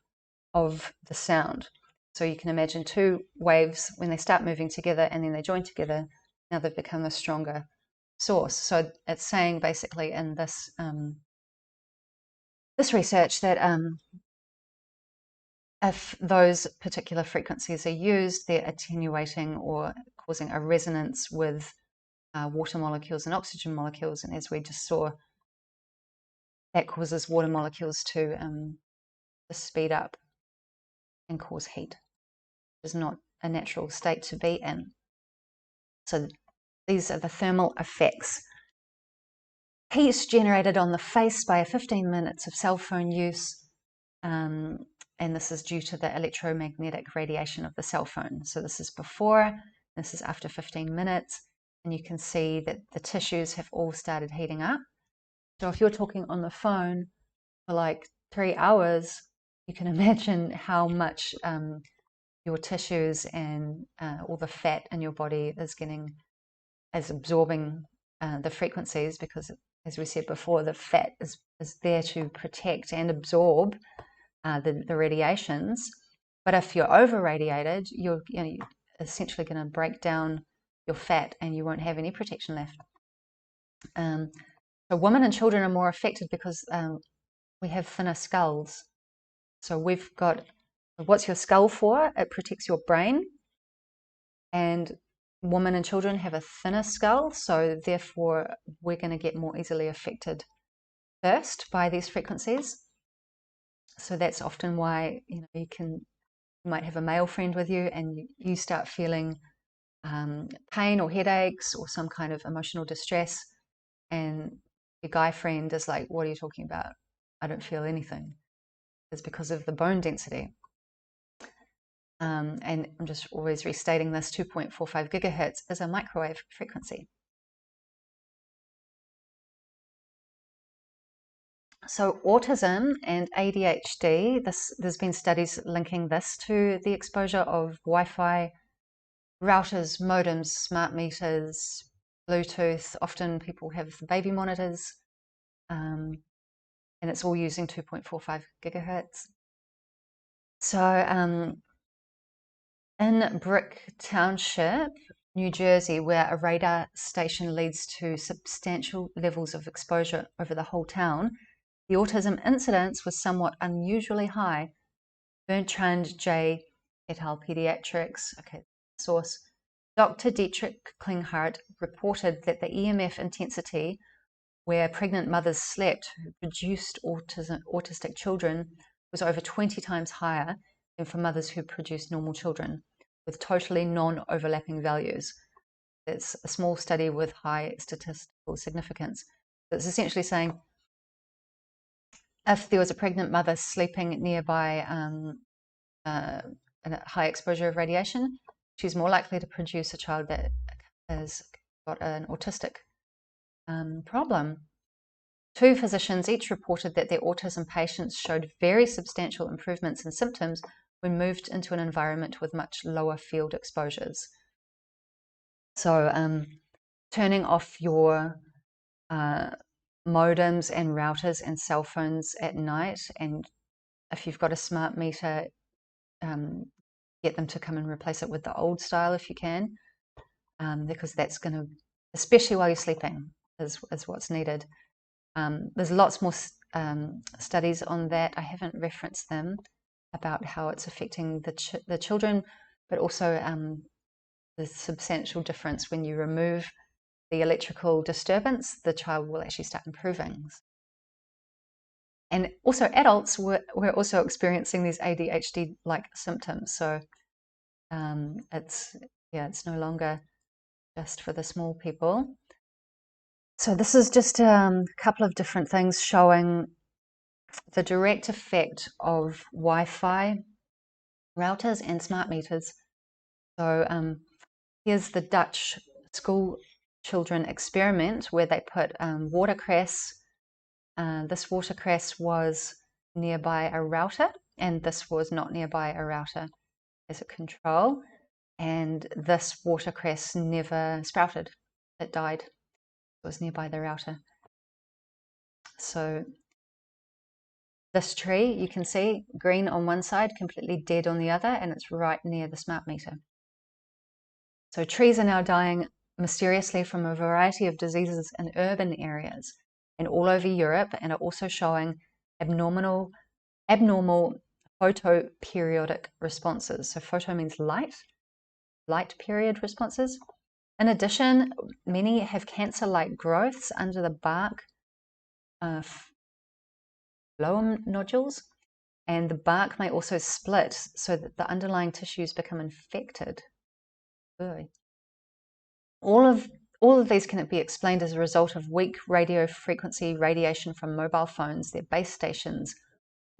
Speaker 1: of the sound. So you can imagine two waves, when they start moving together and then they join together, now they've become a stronger source. So it's saying basically in this this research that if those particular frequencies are used, they're attenuating or causing a resonance with water molecules and oxygen molecules. And as we just saw, that causes water molecules to speed up and cause heat. It's not a natural state to be in. So these are the thermal effects. Heat generated on the face by 15 minutes of cell phone use, and this is due to the electromagnetic radiation of the cell phone. So this is before, this is after 15 minutes, and you can see that the tissues have all started heating up. So if you're talking on the phone for like 3 hours, you can imagine how much your tissues and all the fat in your body is absorbing the frequencies, because as we said before, the fat is there to protect and absorb the radiations. But if you're over radiated, you're essentially going to break down your fat and you won't have any protection left. So women and children are more affected because we have thinner skulls. So we've got, what's your skull for? It protects your brain. And women and children have a thinner skull, so therefore we're going to get more easily affected first by these frequencies. So that's often why you might have a male friend with you, and you start feeling pain or headaches or some kind of emotional distress, and your guy friend is like, "What are you talking about? I don't feel anything." It's because of the bone density. And I'm just always restating this: 2.45 gigahertz is a microwave frequency. So autism and ADHD, there's been studies linking this to the exposure of Wi-Fi, routers, modems, smart meters, Bluetooth. Often people have the baby monitors, and it's all using 2.45 gigahertz. So in Brick Township, New Jersey, where a radar station leads to substantial levels of exposure over the whole town, the autism incidence was somewhat unusually high. Bertrand J. et al. Pediatrics, okay, source. Dr. Dietrich Klinghardt reported that the EMF intensity where pregnant mothers slept who produced autistic children was over 20 times higher than for mothers who produced normal children, with totally non-overlapping values. It's a small study with high statistical significance. It's essentially saying if there was a pregnant mother sleeping nearby a high exposure of radiation, she's more likely to produce a child that has got an autistic problem. 2 physicians each reported that their autism patients showed very substantial improvements in symptoms when moved into an environment with much lower field exposures. So turning off your modems and routers and cell phones at night, and if you've got a smart meter, get them to come and replace it with the old style if you can, because that's going to, especially while you're sleeping, is what's needed. There's lots more studies on that. I haven't referenced them about how it's affecting the children, but also the substantial difference when you remove the electrical disturbance, the child will actually start improving. And also adults, we're also experiencing these ADHD-like symptoms. So it's no longer just for the small people. So this is just a couple of different things showing the direct effect of Wi-Fi routers and smart meters. So here's the Dutch school children experiment where they put watercress. This watercress was nearby a router, and this was not nearby a router as a control. And this watercress never sprouted. It died. It was nearby the router. So this tree, you can see green on one side, completely dead on the other, and it's right near the smart meter. So trees are now dying mysteriously from a variety of diseases in urban areas and all over Europe, and are also showing abnormal photoperiodic responses. So photo means light period responses. In addition, many have cancer-like growths under the bark, phloem nodules, and the bark may also split so that the underlying tissues become infected. Ugh. All of these can be explained as a result of weak radio frequency radiation from mobile phones, their base stations,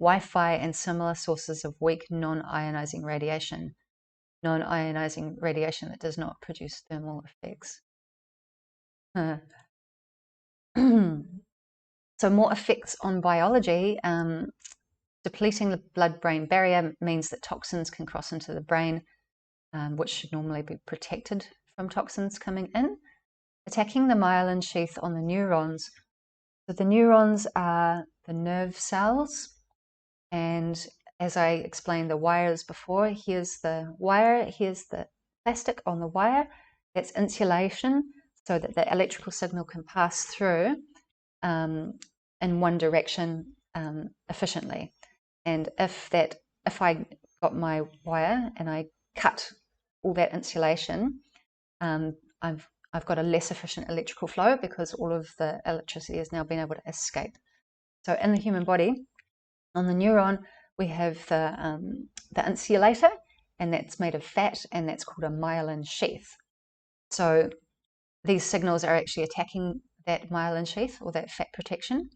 Speaker 1: Wi-Fi, and similar sources of weak non-ionizing radiation. Non-ionizing radiation that does not produce thermal effects. So more effects on biology. Depleting the blood-brain barrier means that toxins can cross into the brain, which should normally be protected from toxins coming in. Attacking the myelin sheath on the neurons. So the neurons are the nerve cells, and as I explained the wires before, here's the wire, here's the plastic on the wire. That's insulation so that the electrical signal can pass through in one direction efficiently. And if I got my wire and I cut all that insulation, I've got a less efficient electrical flow because all of the electricity has now been able to escape. So in the human body, on the neuron, we have the insulator, and that's made of fat, and that's called a myelin sheath. So these signals are actually attacking that myelin sheath or that fat protection.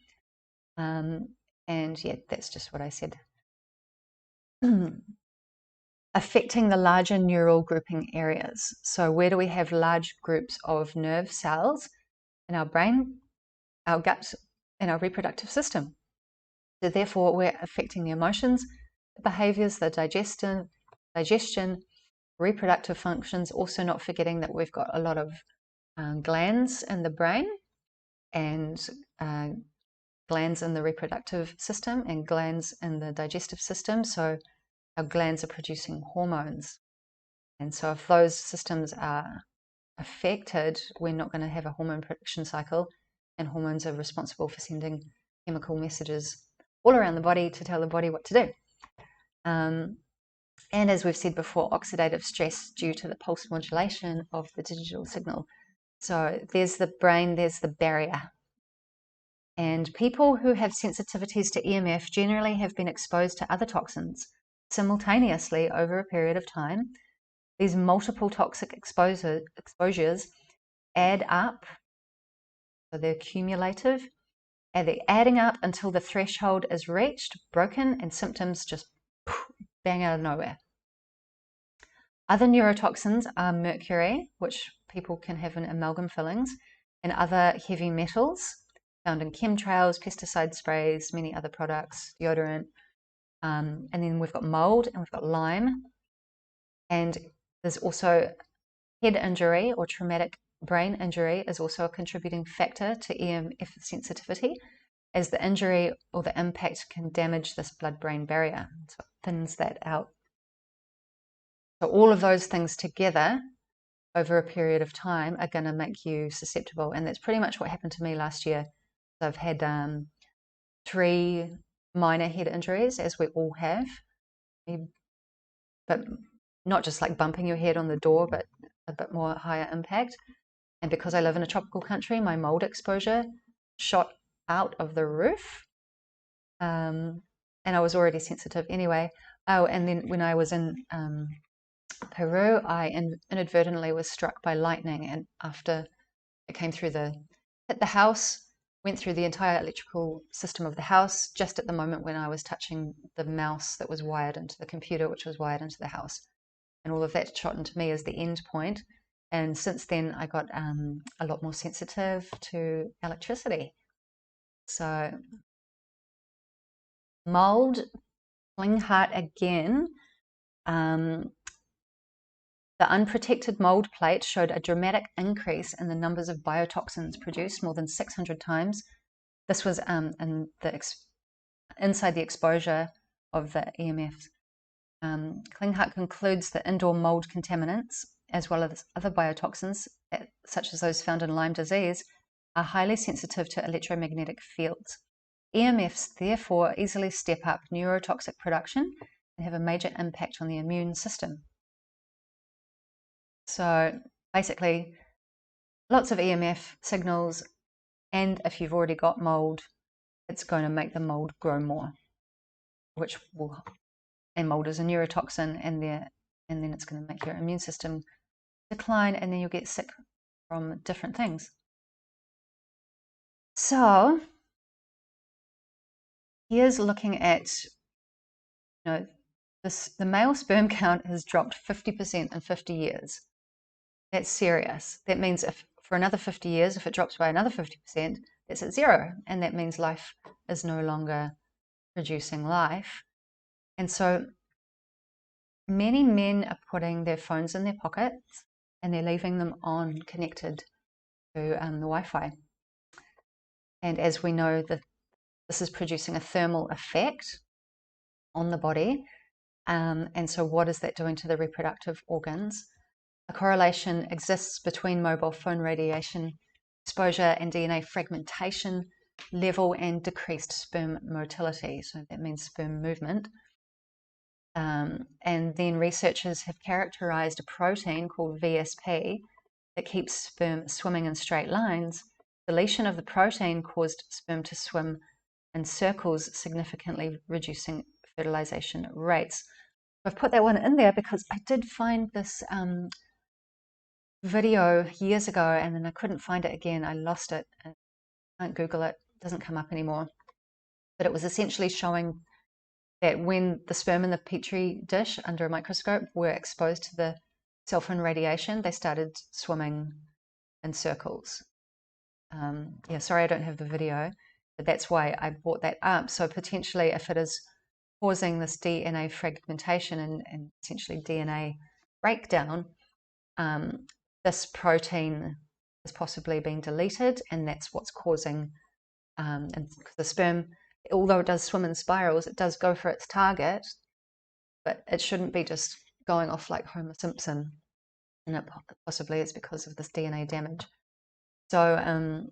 Speaker 1: And yeah, that's just what I said. Affecting the larger neural grouping areas. So where do we have large groups of nerve cells? In our brain, our gut, and our reproductive system. So therefore, we're affecting the emotions, the behaviors, the digestion, reproductive functions, also not forgetting that we've got a lot of glands in the brain, and glands in the reproductive system, and glands in the digestive system. So our glands are producing hormones. And so if those systems are affected, we're not going to have a hormone production cycle, and hormones are responsible for sending chemical messages all around the body to tell the body what to do. And as we've said before, oxidative stress due to the pulse modulation of the digital signal. So there's the brain, there's the barrier. And people who have sensitivities to EMF generally have been exposed to other toxins simultaneously over a period of time. These multiple toxic exposures add up, so they're cumulative, and they're adding up until the threshold is reached, broken, and symptoms just bang out of nowhere. Other neurotoxins are mercury, which people can have in amalgam fillings, and other heavy metals found in chemtrails, pesticide sprays, many other products, deodorant. And then we've got mold, and we've got Lyme. And there's also head injury or traumatic brain injury is also a contributing factor to EMF sensitivity, as the injury or the impact can damage this blood-brain barrier. So it thins that out. So all of those things together over a period of time are going to make you susceptible. And that's pretty much what happened to me last year. I've had 3 minor head injuries, as we all have, but not just like bumping your head on the door, but a bit more higher impact. And because I live in a tropical country, my mold exposure shot out of the roof. And I was already sensitive anyway. Oh, and then when I was in Peru, I inadvertently was struck by lightning, and after it came through hit the house, went through the entire electrical system of the house, just at the moment when I was touching the mouse that was wired into the computer, which was wired into the house. And all of that shot into me as the end point. And since then, I got a lot more sensitive to electricity. So mold, Klinghardt again. The unprotected mold plate showed a dramatic increase in the numbers of biotoxins produced, more than 600 times. This was inside the exposure of the EMFs. Klinghardt concludes that indoor mold contaminants, as well as other biotoxins, such as those found in Lyme disease, are highly sensitive to electromagnetic fields. EMFs therefore easily step up neurotoxic production and have a major impact on the immune system. So basically, lots of EMF signals, and if you've already got mold, it's going to make the mold grow more, and mold is a neurotoxin, and then it's going to make your immune system decline, and then you'll get sick from different things. So here's looking at, the male sperm count has dropped 50% in 50 years. That's serious. That means if for another 50 years, if it drops by another 50%, that's at 0. And that means life is no longer producing life. And so many men are putting their phones in their pockets, and they're leaving them on, connected to the Wi-Fi. And as we know, this is producing a thermal effect on the body. And so what is that doing to the reproductive organs? A correlation exists between mobile phone radiation exposure and DNA fragmentation level and decreased sperm motility. So that means sperm movement. And then researchers have characterized a protein called VSP that keeps sperm swimming in straight lines, deletion of the protein caused sperm to swim in circles, significantly reducing fertilization rates. I've put that one in there because I did find this video years ago, and then I couldn't find it again. I lost it. I can't Google it. It doesn't come up anymore. But it was essentially showing that when the sperm in the petri dish under a microscope were exposed to the Cellphone radiation, they started swimming in circles. Yeah, sorry I don't have the video, but that's why I brought that up. So potentially if it is causing this DNA fragmentation and essentially DNA breakdown, this protein is possibly being deleted, and that's what's causing, and the sperm, although it does swim in spirals, it does go for its target, but it shouldn't be just going off like Homer Simpson, and it possibly is because of this DNA damage. So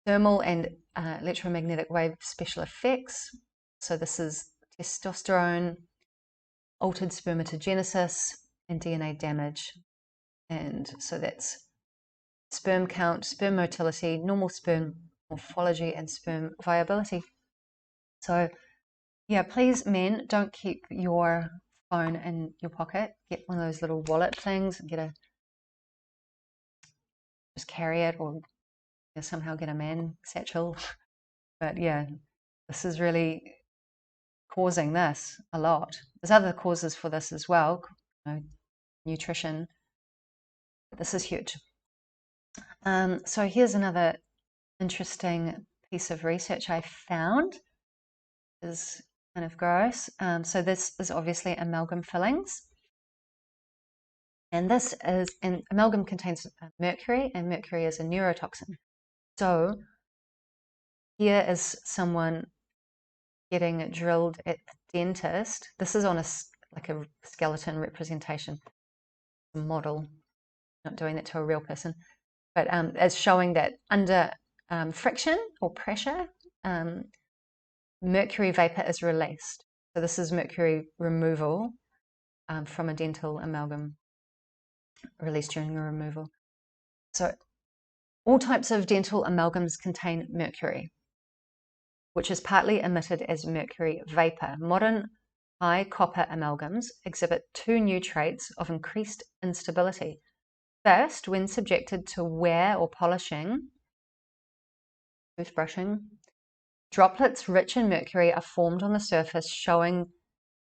Speaker 1: thermal and electromagnetic wave special effects. So this is testosterone, altered spermatogenesis, and DNA damage. And so that's sperm count, sperm motility, normal sperm morphology, and sperm viability. So yeah, please, men, don't keep your phone in your pocket. Get one of those little wallet things and just carry it, or somehow get a man satchel. But yeah, this is really causing this a lot. There's other causes for this as well, nutrition. But this is huge. So here's another interesting piece of research I found. Is kind of gross. So this is obviously amalgam fillings. And amalgam contains mercury, and mercury is a neurotoxin. So here is someone getting drilled at the dentist. This is on a skeleton representation, a model, not doing it to a real person, but as showing that under friction or pressure, mercury vapor is released. So this is mercury removal from a dental amalgam released during the removal. So all types of dental amalgams contain mercury, which is partly emitted as mercury vapor. Modern high copper amalgams exhibit two new traits of increased instability. First, when subjected to wear or polishing, toothbrushing, droplets rich in mercury are formed on the surface, showing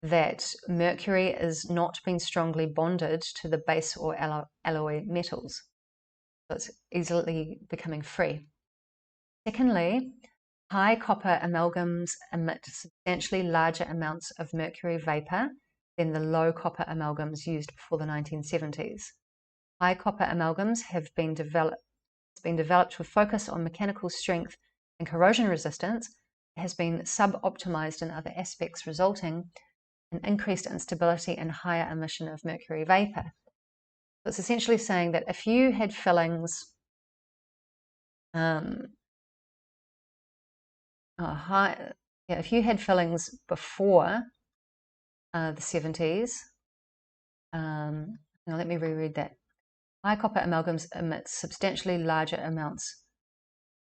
Speaker 1: that mercury is not being strongly bonded to the base or alloy metals. So it's easily becoming free. Secondly, high copper amalgams emit substantially larger amounts of mercury vapor than the low copper amalgams used before the 1970s. High copper amalgams have been developed with focus on mechanical strength and corrosion resistance. It has been sub-optimized in other aspects, resulting in increased instability and higher emission of mercury vapor. So it's essentially saying that if you had fillings, if you had fillings before the 70s, now let me reread that. High copper amalgams emit substantially larger amounts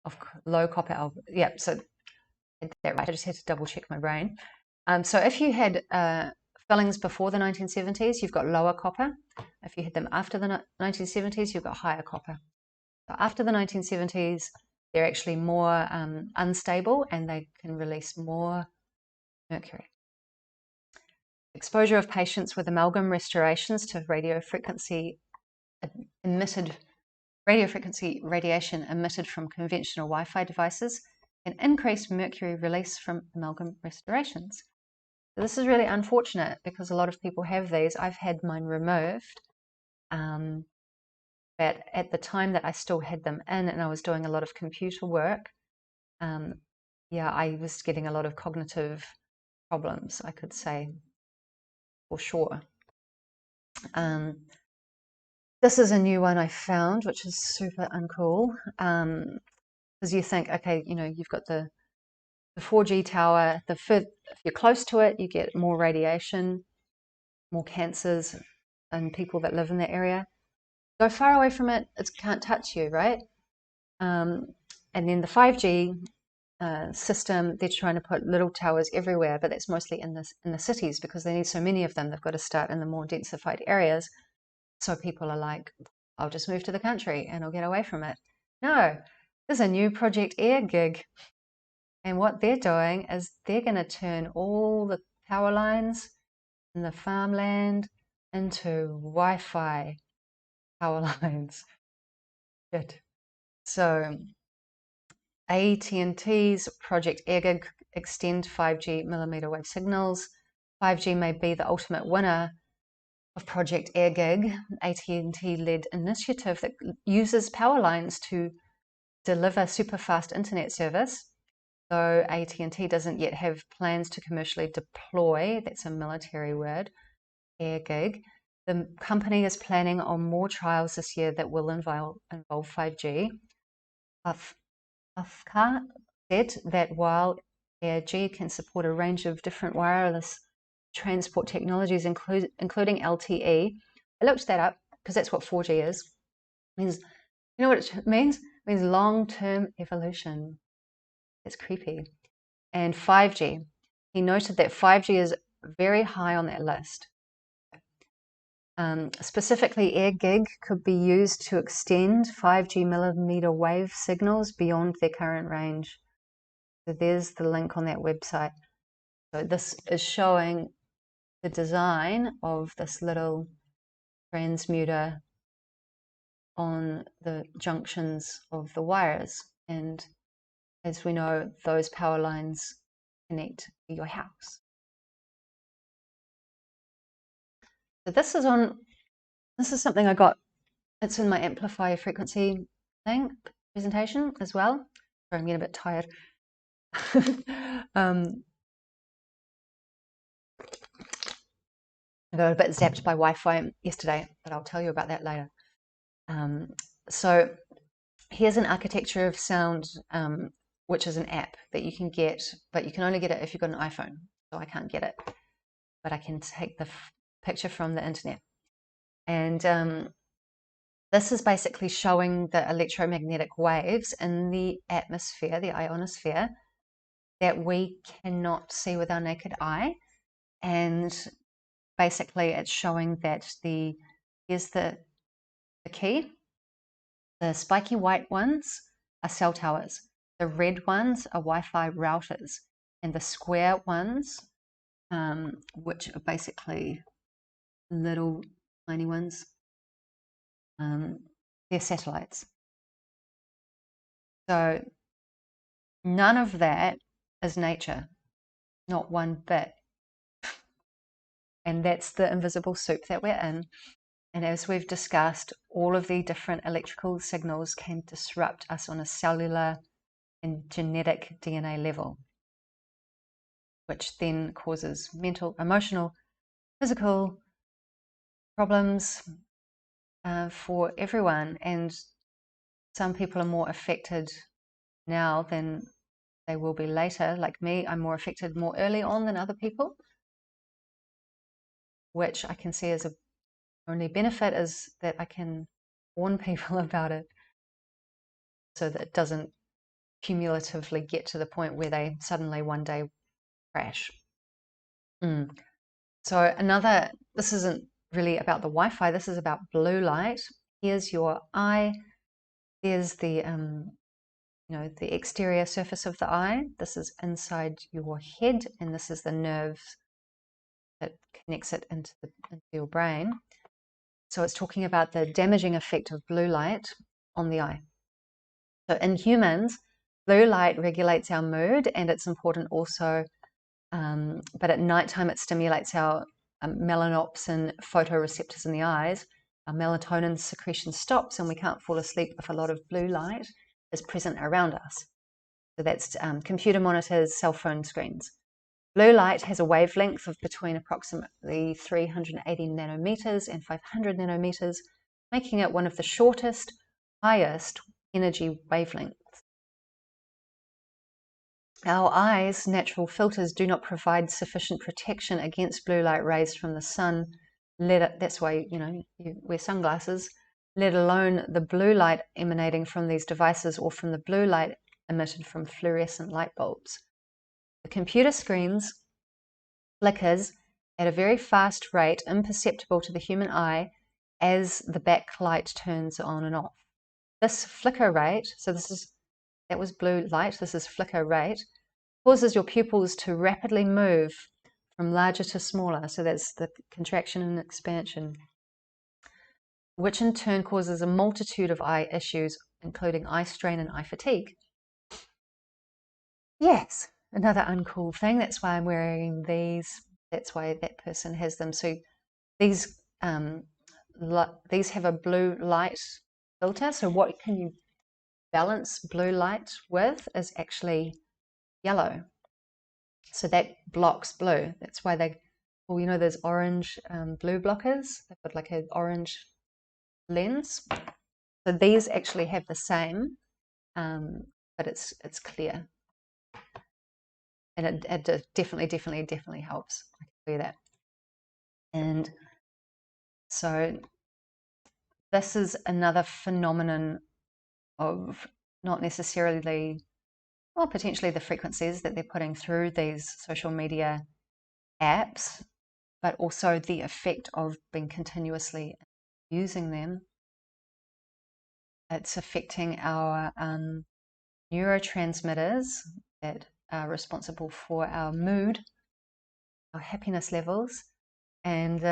Speaker 1: of low copper. Yeah, so I did that right. I just had to double check my brain. So if you had fillings before the 1970s, you've got lower copper. If you had them after the 1970s, you've got higher copper. So after the 1970s, they're actually more unstable, and they can release more mercury. Exposure of patients with amalgam restorations to radiofrequency radiation emitted from conventional Wi-Fi devices can increase mercury release from amalgam restorations. So this is really unfortunate because a lot of people have these. I've had mine removed, but at the time that I still had them in and I was doing a lot of computer work, I was getting a lot of cognitive problems, I could say, for sure. This is a new one I found, which is super uncool. Because you think, okay, you've got the 4G tower, if you're close to it, you get more radiation, more cancers in people that live in that area. go far away from it, it can't touch you, right? And then the 5G system, they're trying to put little towers everywhere, but that's mostly in the cities because they need so many of them. They've got to start in the more densified areas. So people are like, I'll just move to the country and I'll get away from it. No, there's a new Project Air gig. And what they're doing is they're going to turn all the power lines in the farmland into Wi-Fi power lines. Good. So AT&T's Project Air gig extend 5G millimeter wave signals. 5G may be the ultimate winner of Project Air gig, AT&T-led initiative that uses power lines to deliver super fast internet service. Though AT&T doesn't yet have plans to commercially deploy, that's a military word, air gig, the company is planning on more trials this year that will involve 5G. Afka said that while AirG can support a range of different wireless transport technologies, including LTE, I looked that up because that's what 4G is. It means, you know what it means? It means long-term evolution. It's creepy. And 5G. He noted that 5G is very high on that list. Specifically, air gig could be used to extend 5G millimeter wave signals beyond their current range. So there's the link on that website. So this is showing the design of this little transmitter on the junctions of the wires. And as we know, those power lines connect to your house. So this is something I got, it's in my amplifier frequency thing, presentation as well. Sorry, I'm getting a bit tired. I got a bit zapped by Wi-Fi yesterday, but I'll tell you about that later. So here's an architecture of sound, which is an app that you can get, but you can only get it if you've got an iPhone. So I can't get it, but I can take the picture from the internet. And this is basically showing the electromagnetic waves in the atmosphere, the ionosphere, that we cannot see with our naked eye. And basically it's showing that here's the key. The spiky white ones are cell towers. The red ones are Wi-Fi routers. And the square ones, which are basically little tiny ones, they're satellites. So none of that is nature, not one bit. And that's the invisible soup that we're in. And as we've discussed, all of the different electrical signals can disrupt us on a cellular and genetic DNA level, which then causes mental, emotional, physical problems for everyone. And some people are more affected now than they will be later. Like me, I'm more affected more early on than other people, which I can see as a only benefit is that I can warn people about it so that it doesn't cumulatively get to the point where they suddenly one day crash. So this isn't really about the Wi-Fi, this is about blue light. Here's your eye. There's the the exterior surface of the eye. This is inside your head, and this is the nerve that connects it into your brain. So it's talking about the damaging effect of blue light on the eye. So in humans, blue light regulates our mood, and it's important also, but at nighttime it stimulates our melanopsin photoreceptors in the eyes. Our melatonin secretion stops and we can't fall asleep if a lot of blue light is present around us. So that's computer monitors, cell phone screens. Blue light has a wavelength of between approximately 380 nanometers and 500 nanometers, making it one of the shortest, highest energy wavelengths. Our eyes' natural filters do not provide sufficient protection against blue light rays from the sun. That's why you wear sunglasses let alone the blue light emanating from these devices or from the blue light emitted from fluorescent light bulbs. The computer screens flickers at a very fast rate, imperceptible to the human eye, as the backlight turns on and off. This flicker rate, so that was blue light, this is flicker rate, causes your pupils to rapidly move from larger to smaller. So that's the contraction and expansion, which in turn causes a multitude of eye issues, including eye strain and eye fatigue. Yes, another uncool thing. That's why I'm wearing these. That's why that person has them. So these have a blue light filter. So what can you balance blue light with is actually yellow. So that blocks blue. That's why you know, those orange blue blockers. They've got like an orange lens. So these actually have the same, but it's clear. And it definitely helps. I can tell you that. And so this is another phenomenon of not necessarily, well, potentially the frequencies that they're putting through these social media apps, but also the effect of being continuously using them. It's affecting our neurotransmitters that are responsible for our mood, our happiness levels, and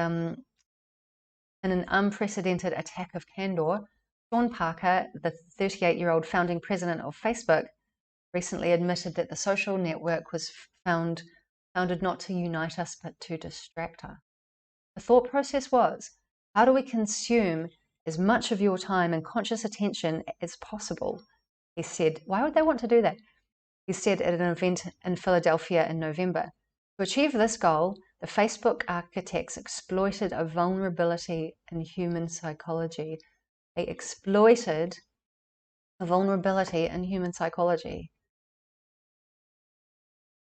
Speaker 1: in an unprecedented attack of candor, Sean Parker, the 38-year-old founding president of Facebook, recently admitted that the social network was founded not to unite us, but to distract us. The thought process was, how do we consume as much of your time and conscious attention as possible? He said. Why would they want to do that? He said at an event in Philadelphia in November. To achieve this goal, the Facebook architects exploited a vulnerability in human psychology. They exploited a vulnerability in human psychology.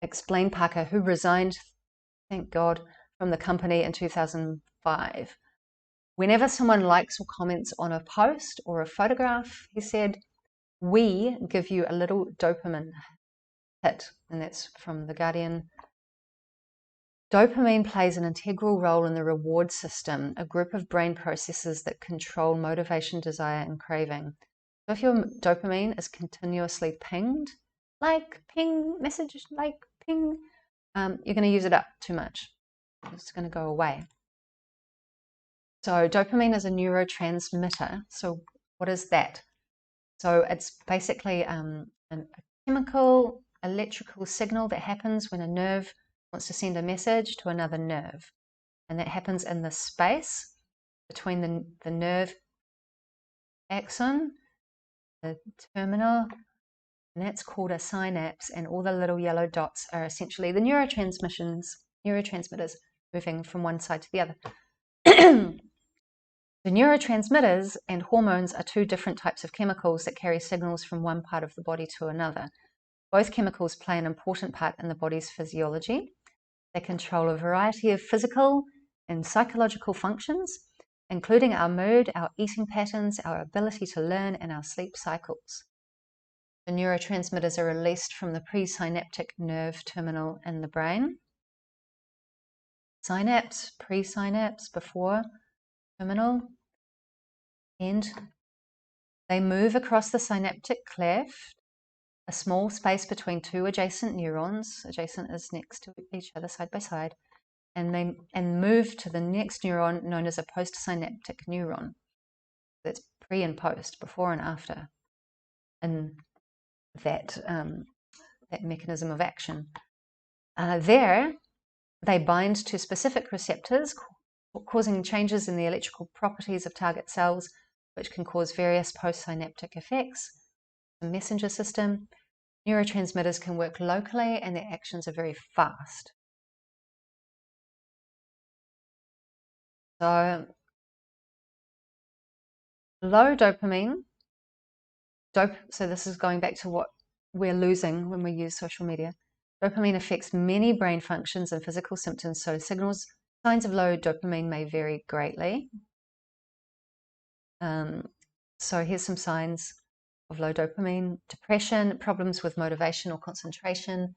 Speaker 1: Explained Parker, who resigned, thank God, from the company in 2005. Whenever someone likes or comments on a post or a photograph, he said, we give you a little dopamine hit. And that's from The Guardian. Dopamine plays an integral role in the reward system, a group of brain processes that control motivation, desire, and craving. So if your dopamine is continuously pinged, like ping, message, like ping, you're going to use it up too much. It's going to go away. So dopamine is a neurotransmitter. So what is that? So it's basically a chemical, electrical signal that happens when a nerve wants to send a message to another nerve. And that happens in the space between the nerve axon, the terminal, and that's called a synapse, and all the little yellow dots are essentially the neurotransmitters moving from one side to the other. The neurotransmitters and hormones are two different types of chemicals that carry signals from one part of the body to another. Both chemicals play an important part in the body's physiology. They control a variety of physical and psychological functions, including our mood, our eating patterns, our ability to learn, and our sleep cycles. The neurotransmitters are released from the presynaptic nerve terminal in the brain. Synapse, presynapse, before terminal, and they move across the synaptic cleft, a small space between two adjacent neurons. Adjacent is next to each other, side by side, and move to the next neuron known as a postsynaptic neuron. That's pre and post, before and after, in that mechanism of action. There, they bind to specific receptors, causing changes in the electrical properties of target cells, which can cause various postsynaptic effects. The messenger system. Neurotransmitters can work locally and their actions are very fast. So low dopamine, so this is going back to what we're losing when we use social media. Dopamine affects many brain functions and physical symptoms, so signs of low dopamine may vary greatly. So here's some signs of low dopamine: depression, problems with motivation or concentration,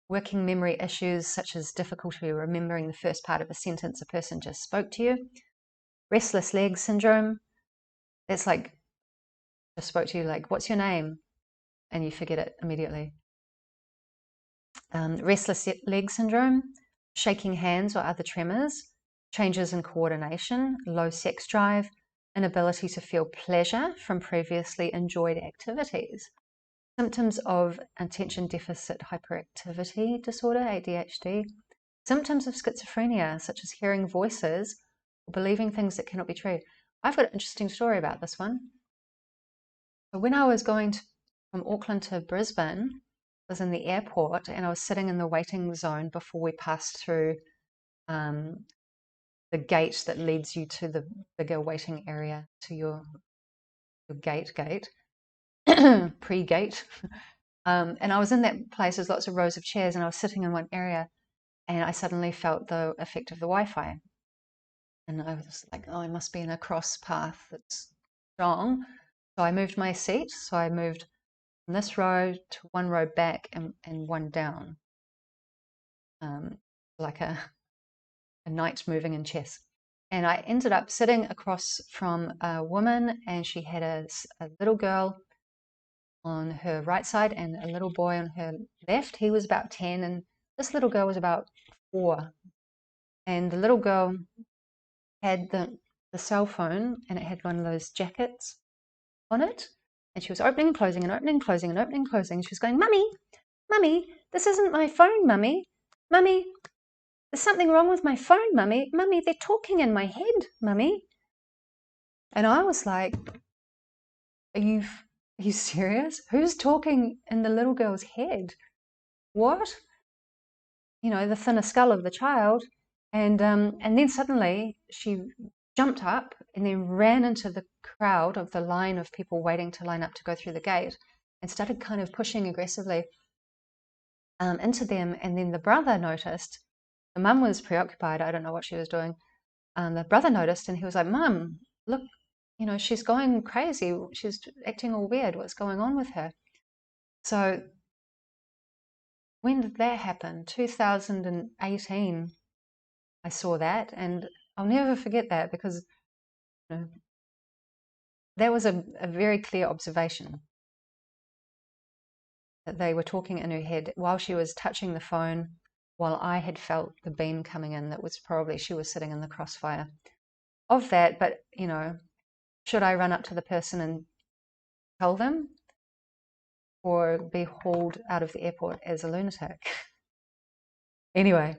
Speaker 1: working memory issues such as difficulty remembering the first part of a sentence a person just spoke to you, restless leg syndrome. It's like, just spoke to you, like, what's your name? And you forget it immediately. Restless leg syndrome, shaking hands or other tremors, changes in coordination, low sex drive, inability to feel pleasure from previously enjoyed activities. Symptoms of attention deficit hyperactivity disorder, ADHD. Symptoms of schizophrenia, such as hearing voices or believing things that cannot be true. I've got an interesting story about this one. So when I was going from Auckland to Brisbane, I was in the airport and I was sitting in the waiting zone before we passed through the gate that leads you to the bigger waiting area, to your gate, pre-gate. And I was in that place, there's lots of rows of chairs, and I was sitting in one area, and I suddenly felt the effect of the Wi-Fi. And I was like, oh, I must be in a cross path that's strong. So I moved my seat. So I moved from this row to one row back and one down, like a knight moving in chess. And I ended up sitting across from a woman, and she had a little girl on her right side and a little boy on her left. He was about 10, and this little girl was about 4. And the little girl had the cell phone, and it had one of those jackets on it. And she was opening and closing and opening and closing and opening and closing. She was going, Mummy, Mummy, this isn't my phone, Mummy. Mummy, there's something wrong with my phone, Mummy. Mummy, they're talking in my head, Mummy. And I was like, are you serious? Who's talking in the little girl's head? What? You know, the thinner skull of the child. And then suddenly she jumped up and then ran into the crowd of the line of people waiting to line up to go through the gate and started kind of pushing aggressively into them. And then the brother noticed. The mum was preoccupied. I don't know what she was doing. The brother noticed, and he was like, Mum, look, you know, she's going crazy. She's acting all weird. What's going on with her? So when did that happen? 2018, I saw that, and I'll never forget that, because you know, that was a very clear observation, that they were talking in her head while she was touching the phone, while I had felt the beam coming in. That was probably, she was sitting in the crossfire of that. But, you know, should I run up to the person and tell them, or be hauled out of the airport as a lunatic? Anyway,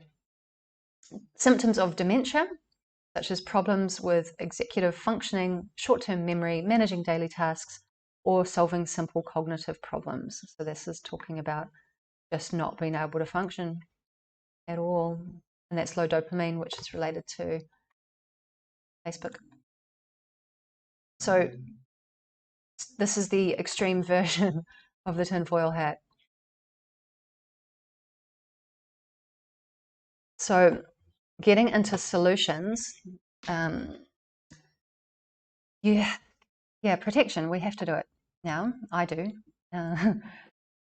Speaker 1: symptoms of dementia, such as problems with executive functioning, short-term memory, managing daily tasks, or solving simple cognitive problems. So this is talking about just not being able to function at all. And that's low dopamine, which is related to Facebook. So this is the extreme version of the tinfoil hat. So getting into solutions, yeah, protection, we have to do it now. I do.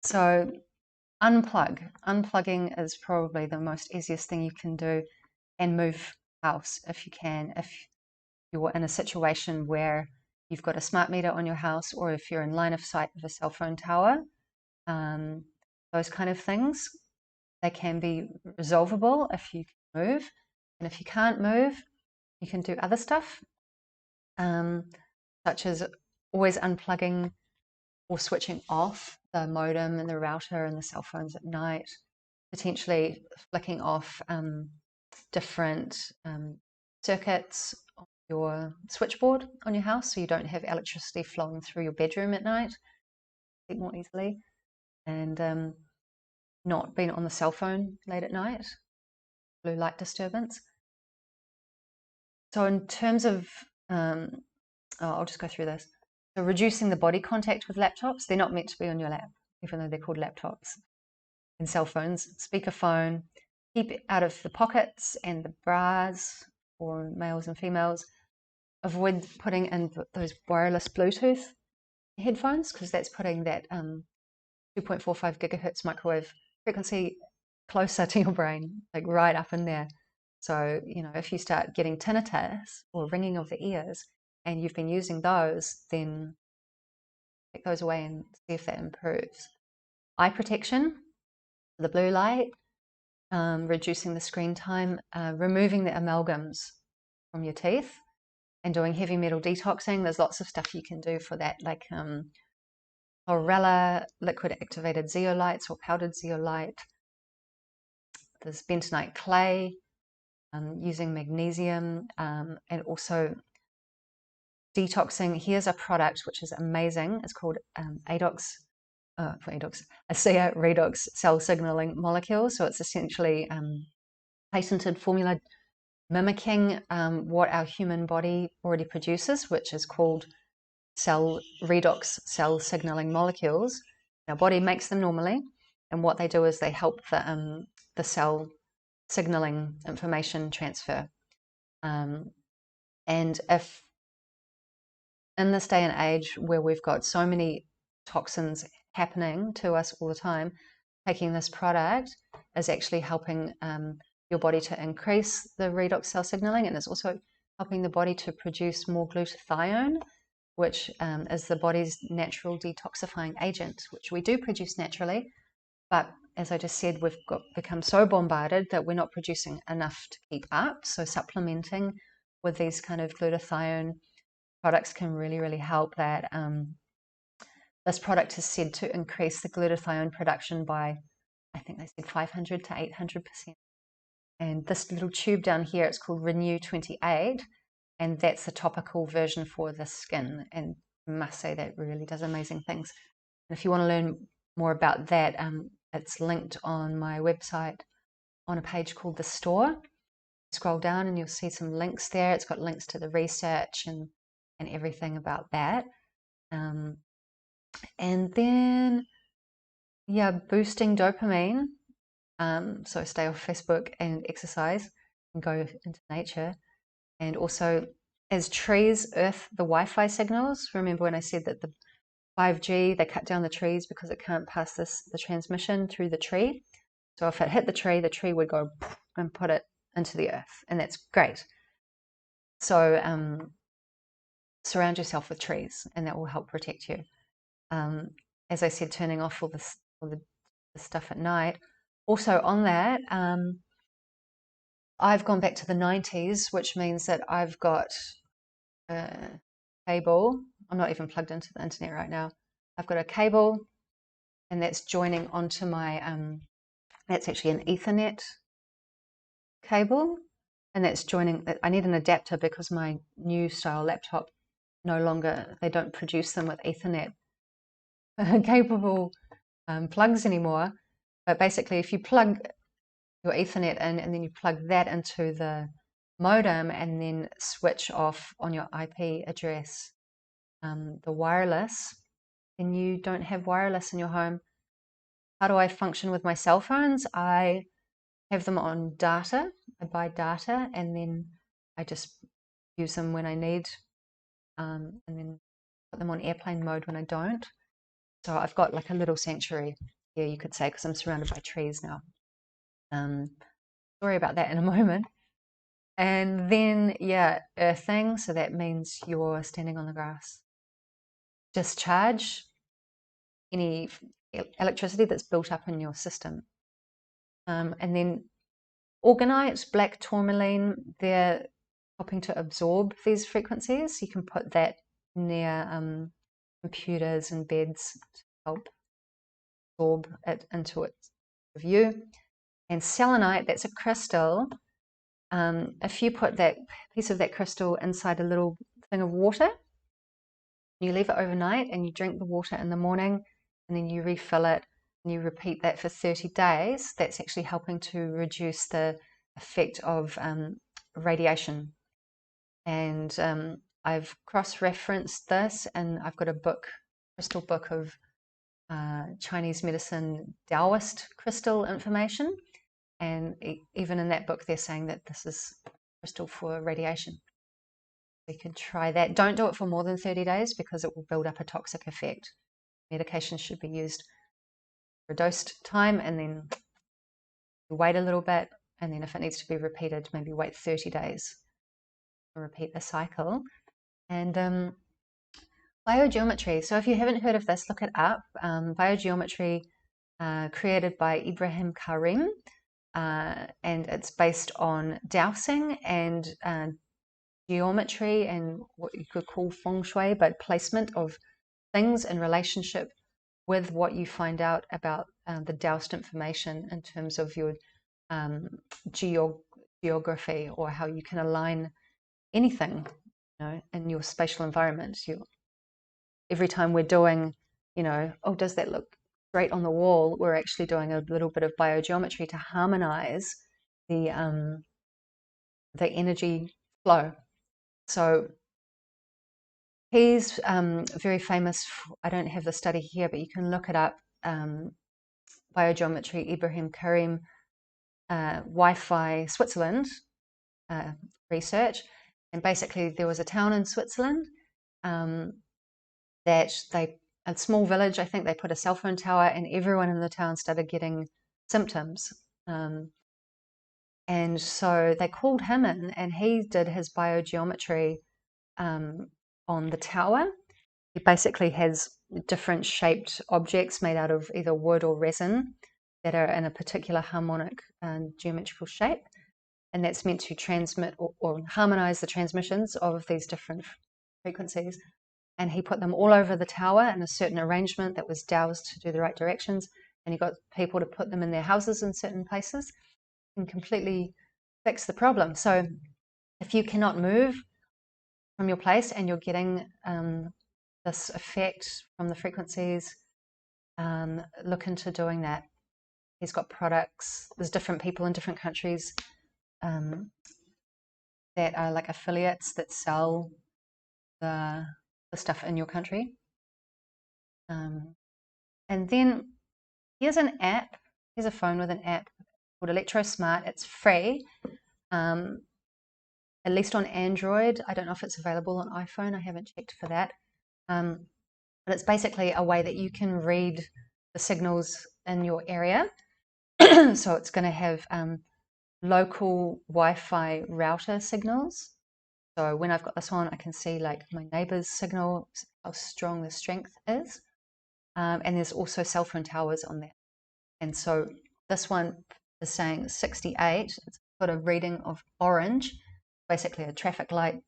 Speaker 1: So unplug. Unplugging is probably the most easiest thing you can do, and move house if you can. If you're in a situation where you've got a smart meter on your house, or if you're in line of sight of a cell phone tower, those kind of things, they can be resolvable if you can move. And if you can't move, you can do other stuff, such as always unplugging or switching off the modem and the router and the cell phones at night, potentially flicking off different circuits on your switchboard on your house, so you don't have electricity flowing through your bedroom at night, sleep more easily, and not being on the cell phone late at night, blue light disturbance. So in terms of, I'll just go through this. So reducing the body contact with laptops. They're not meant to be on your lap, even though they're called laptops and cell phones. Speakerphone. Keep it out of the pockets and the bras for males and females. avoid putting in those wireless Bluetooth headphones, because that's putting that 2.45 gigahertz microwave frequency closer to your brain, like right up in there. So, if you start getting tinnitus or ringing of the ears and you've been using those, then take those away and see if that improves. Eye protection, the blue light, reducing the screen time, removing the amalgams from your teeth, and doing heavy metal detoxing. There's lots of stuff you can do for that, like chlorella, liquid activated zeolites or powdered zeolite. There's bentonite clay, using magnesium, and also detoxing. Here's a product which is amazing. It's called ASEA redox cell signaling molecule. So it's essentially patented formula mimicking what our human body already produces, which is called redox cell signaling molecules. Our body makes them normally, and what they do is they help the cell signaling information transfer. And if in this day and age where we've got so many toxins happening to us all the time, taking this product is actually helping your body to increase the redox cell signaling, and it's also helping the body to produce more glutathione, which is the body's natural detoxifying agent, which we do produce naturally. But as I just said, we've become so bombarded that we're not producing enough to keep up. So supplementing with these kind of glutathione products can really, really help that. This product is said to increase the glutathione production by, I think they said 500 to 800%. And this little tube down here, it's called Renew 28, and that's the topical version for the skin. And I must say that really does amazing things. And if you want to learn more about that, it's linked on my website on a page called The Store. Scroll down and you'll see some links there. It's got links to the research and everything about that. And then, yeah, boosting dopamine. So stay off Facebook and exercise and go into nature. And also, as trees earth the Wi-Fi signals, remember when I said that the 5G, they cut down the trees because it can't pass the transmission through the tree. So if it hit the tree would go and put it into the earth, and that's great. So surround yourself with trees, and that will help protect you. As I said, turning off all the stuff at night. Also on that, I've gone back to the 90s, which means that I've got a cable. I'm not even plugged into the internet right now. I've got a cable, and that's joining onto my, that's actually an Ethernet cable, and that's joining, I need an adapter because my new style laptop no longer, they don't produce them with Ethernet capable plugs anymore. But basically, if you plug your Ethernet in and then you plug that into the modem and then switch off on your IP address the wireless, then you don't have wireless in your home. How do I function with my cell phones? I have them on data. I buy data and then I just use them when I need, and then put them on airplane mode when I don't. So I've got like a little sanctuary here, you could say, because I'm surrounded by trees now. Sorry about that in a moment. And then, yeah, earthing. So that means you're standing on the grass. Discharge any electricity that's built up in your system. And then orgonite, black tourmaline, they're helping to absorb these frequencies. You can put that near computers and beds to help absorb it into its view. And selenite, that's a crystal. If you put that piece of that crystal inside a little thing of water, you leave it overnight and you drink the water in the morning and then you refill it and you repeat that for 30 days, that's actually helping to reduce the effect of radiation. And I've cross-referenced this, and I've got a book, crystal book of Chinese medicine Taoist crystal information. And even in that book, they're saying that this is crystal for radiation. We could try that. Don't do it for more than 30 days because it will build up a toxic effect. Medication should be used for a dosed time and then wait a little bit. And then if it needs to be repeated, maybe wait 30 days and repeat the cycle. And biogeometry. So if you haven't heard of this, look it up. Biogeometry, created by Ibrahim Karim. And it's based on dowsing and geometry and what you could call feng shui, but placement of things in relationship with what you find out about the doused information in terms of your geography, or how you can align anything, in your spatial environment. Every time we're doing, oh, does that look straight on the wall? We're actually doing a little bit of biogeometry to harmonize the energy flow. So he's very famous. I don't have the study here, but you can look it up. Biogeometry, Ibrahim Karim, Wi-Fi, Switzerland research. And basically there was a town in Switzerland that a small village, I think they put a cell phone tower, and everyone in the town started getting symptoms. And so they called him in, and he did his biogeometry on the tower. He basically has different shaped objects made out of either wood or resin that are in a particular harmonic geometrical shape. And that's meant to transmit or harmonize the transmissions of these different frequencies. And he put them all over the tower in a certain arrangement that was dowsed to do the right directions. And he got people to put them in their houses in certain places and completely fix the problem. So if you cannot move from your place and you're getting this effect from the frequencies, look into doing that. He's got products. There's different people in different countries that are like affiliates that sell the stuff in your country. And then here's an app. Here's a phone with an app called ElectroSmart. It's free, at least on Android. I don't know if it's available on iPhone. I haven't checked for that. But it's basically a way that you can read the signals in your area. So it's going to have local Wi-Fi router signals. So when I've got this on, I can see like my neighbor's signal, how strong the strength is. And there's also cell phone towers on there. And so this one is saying 68. It's got a reading of orange, basically a traffic light.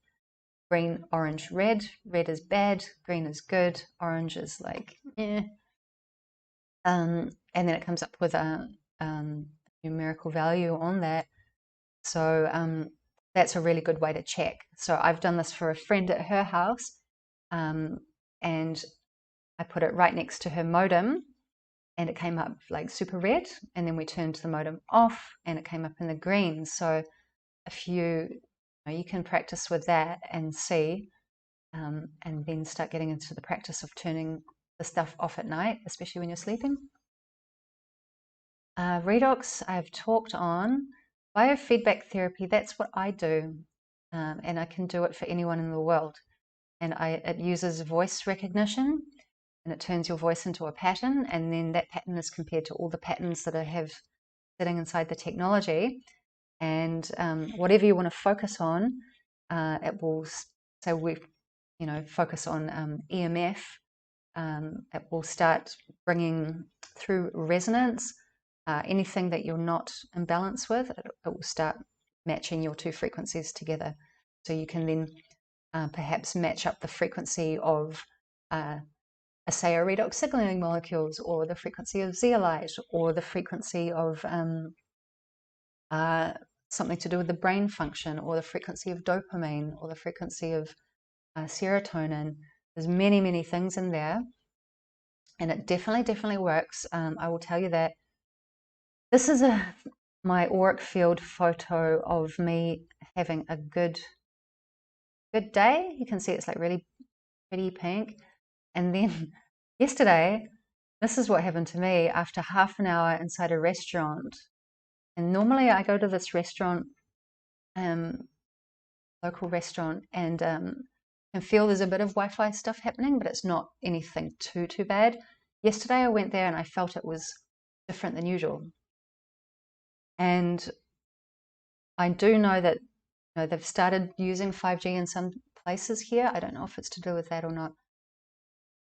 Speaker 1: Green, orange, red. Red is bad, green is good, orange is like, eh. And then it comes up with a numerical value on that. So that's a really good way to check. So I've done this for a friend at her house, and I put it right next to her modem, and it came up like super red, and then we turned the modem off and it came up in the green. So if you can practice with that and see, and then start getting into the practice of turning the stuff off at night, especially when you're sleeping. Redox, I've talked on. Biofeedback therapy, that's what I do, and I can do it for anyone in the world. And it uses voice recognition, and it turns your voice into a pattern, and then that pattern is compared to all the patterns that I have sitting inside the technology. And whatever you want to focus on, it will. So we, focus on EMF. It will start bringing through resonance. Anything that you're not in balance with, it will start matching your two frequencies together. So you can then perhaps match up the frequency of say a redox signaling molecules, or the frequency of zeolite, or the frequency of something to do with the brain function, or the frequency of dopamine, or the frequency of serotonin. There's many, many things in there, and it definitely works. I will tell you that. This is my auric field photo of me having a good day. You can see it's like really pretty pink. And then yesterday, this is what happened to me after half an hour inside a restaurant. And normally I go to this restaurant local restaurant, and can feel there's a bit of Wi-Fi stuff happening, but it's not anything too bad. Yesterday I went there and I felt it was different than usual. And I do know that they've started using 5G in some places here. I don't know if it's to do with that or not.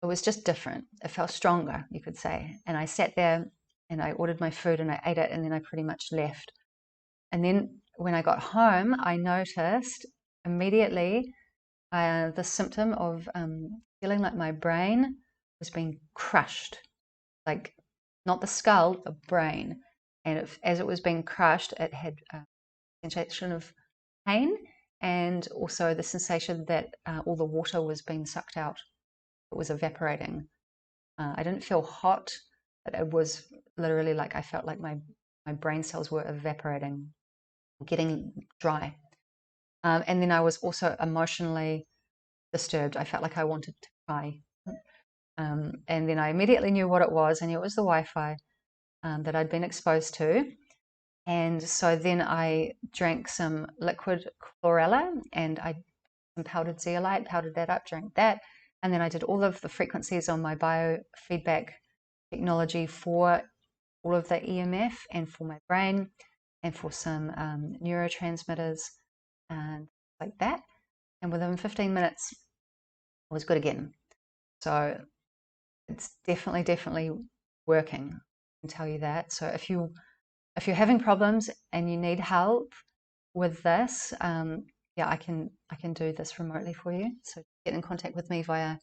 Speaker 1: It was just different. It felt stronger, you could say. And I sat there and I ordered my food and I ate it, and then I pretty much left. And then when I got home, I noticed immediately the symptom of feeling like my brain was being crushed, like not the skull, the brain. And as it was being crushed, it had a sensation of pain, and also the sensation that all the water was being sucked out. It was evaporating. I didn't feel hot, but it was literally like I felt like my brain cells were evaporating, getting dry. And then I was also emotionally disturbed. I felt like I wanted to cry. And then I immediately knew what it was. I knew it was the Wi-Fi that I'd been exposed to. And so then I drank some liquid chlorella, and I some powdered zeolite, powdered that up, drank that. And then I did all of the frequencies on my biofeedback technology for all of the EMF and for my brain and for some neurotransmitters and like that. And within 15 minutes, I was good again. So it's definitely working. I can tell you that. So if you're having problems and you need help with this, yeah, I can do this remotely for you. So get in contact with me via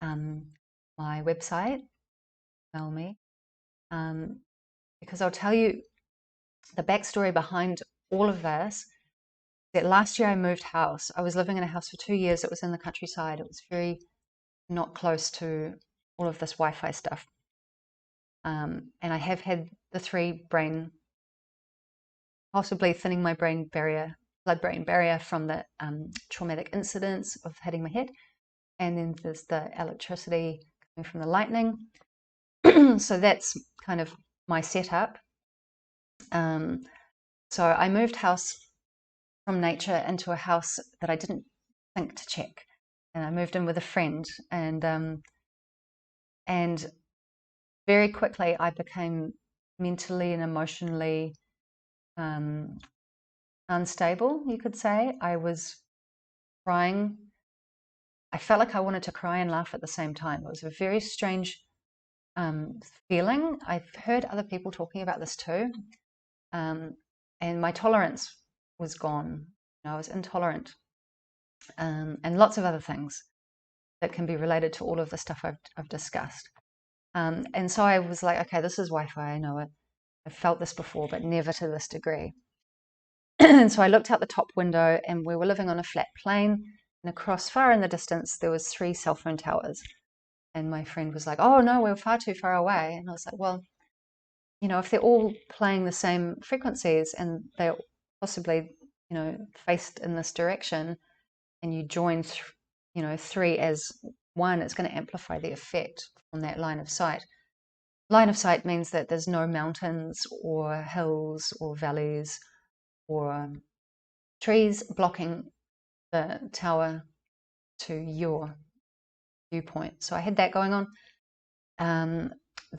Speaker 1: my website, email me, because I'll tell you the backstory behind all of this. That last year I moved house. I was living in a house for 2 years. It was in the countryside. It was very not close to all of this Wi-Fi stuff. And I have had the 3 brain, possibly thinning my brain barrier, blood-brain barrier from the traumatic incidents of hitting my head. And then there's the electricity coming from the lightning. So that's kind of my setup. So I moved house from nature into a house that I didn't think to check. And I moved in with a friend, and very quickly I became mentally and emotionally unstable, you could say. I was crying. I felt like I wanted to cry and laugh at the same time. It was a very strange feeling. I've heard other people talking about this too. And my tolerance was gone. I was intolerant, and lots of other things that can be related to all of the stuff I've discussed. And so I was like, okay, this is Wi-Fi. I know it. I've felt this before, but never to this degree. And so I looked out the top window, and we were living on a flat plain, and across far in the distance there was 3 cell phone towers. And my friend was like, oh no, we're far too far away. And I was like, well, if they're all playing the same frequencies and they're possibly, faced in this direction, and you join, 3 as one, it's going to amplify the effect on that line of sight. Line of sight means that there's no mountains or hills or valleys or trees blocking the tower to your viewpoint. So I had that going on.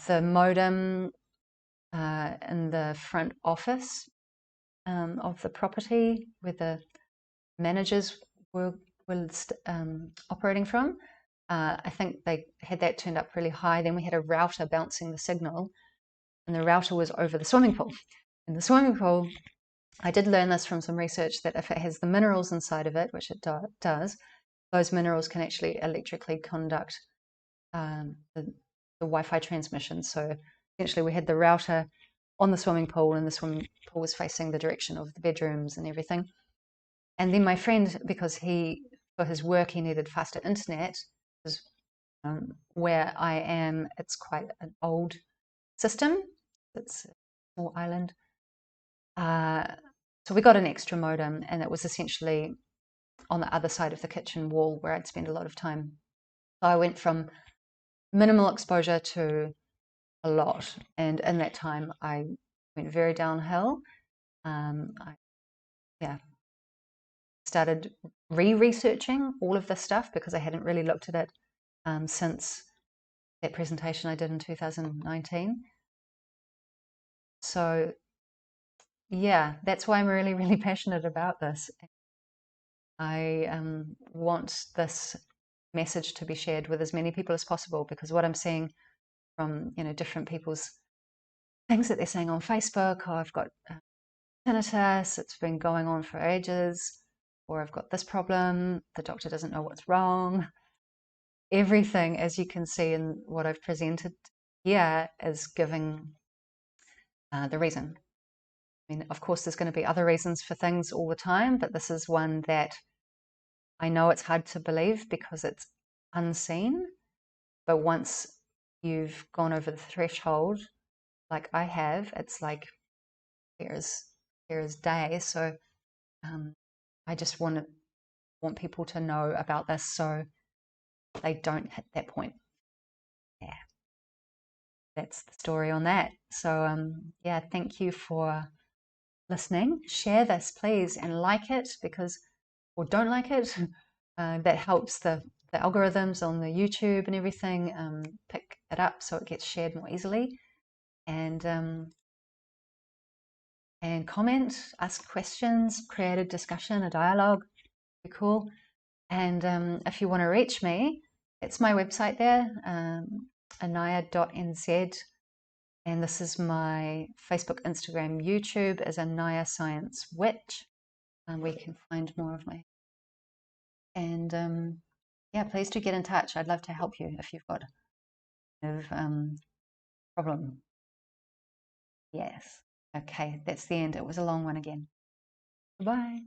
Speaker 1: The modem in the front office of the property where the managers were operating from, I think they had that turned up really high. Then we had a router bouncing the signal, and the router was over the swimming pool. In the swimming pool, I did learn this from some research, that if it has the minerals inside of it, which it does, those minerals can actually electrically conduct the Wi-Fi transmission. So essentially we had the router on the swimming pool, and the swimming pool was facing the direction of the bedrooms and everything. And then my friend, because for his work, he needed faster internet, because where I am, it's quite an old system. It's a small island. So we got an extra modem, and it was essentially on the other side of the kitchen wall where I'd spend a lot of time. So I went from minimal exposure to a lot, and in that time I went very downhill. started re-researching all of this stuff because I hadn't really looked at it since that presentation I did in 2019. So yeah, that's why I'm really, really passionate about this. I want this message to be shared with as many people as possible, because what I'm seeing from different people's things that they're saying on Facebook, oh, I've got tinnitus, it's been going on for ages, or I've got this problem, the doctor doesn't know what's wrong. Everything, as you can see in what I've presented here, is giving the reason. I mean, of course, there's going to be other reasons for things all the time, but this is one that I know it's hard to believe because it's unseen. But once you've gone over the threshold, like I have, it's like clear as day. So I just want people to know about this so they don't hit that point. Yeah, that's the story on that. So yeah, thank you for listening. Share this, please, and like it, because, or don't like it. That helps the algorithms on the YouTube and everything pick it up so it gets shared more easily. And comment, ask questions, create a discussion, a dialogue. Be cool. And if you want to reach me, it's my website there, anaya.nz. And this is my Facebook, Instagram, YouTube as Anaya Science Witch. Where you can find more of my. And yeah, please do get in touch. I'd love to help you if you've got a problem. Yes. Okay, that's the end. It was a long one again. Bye.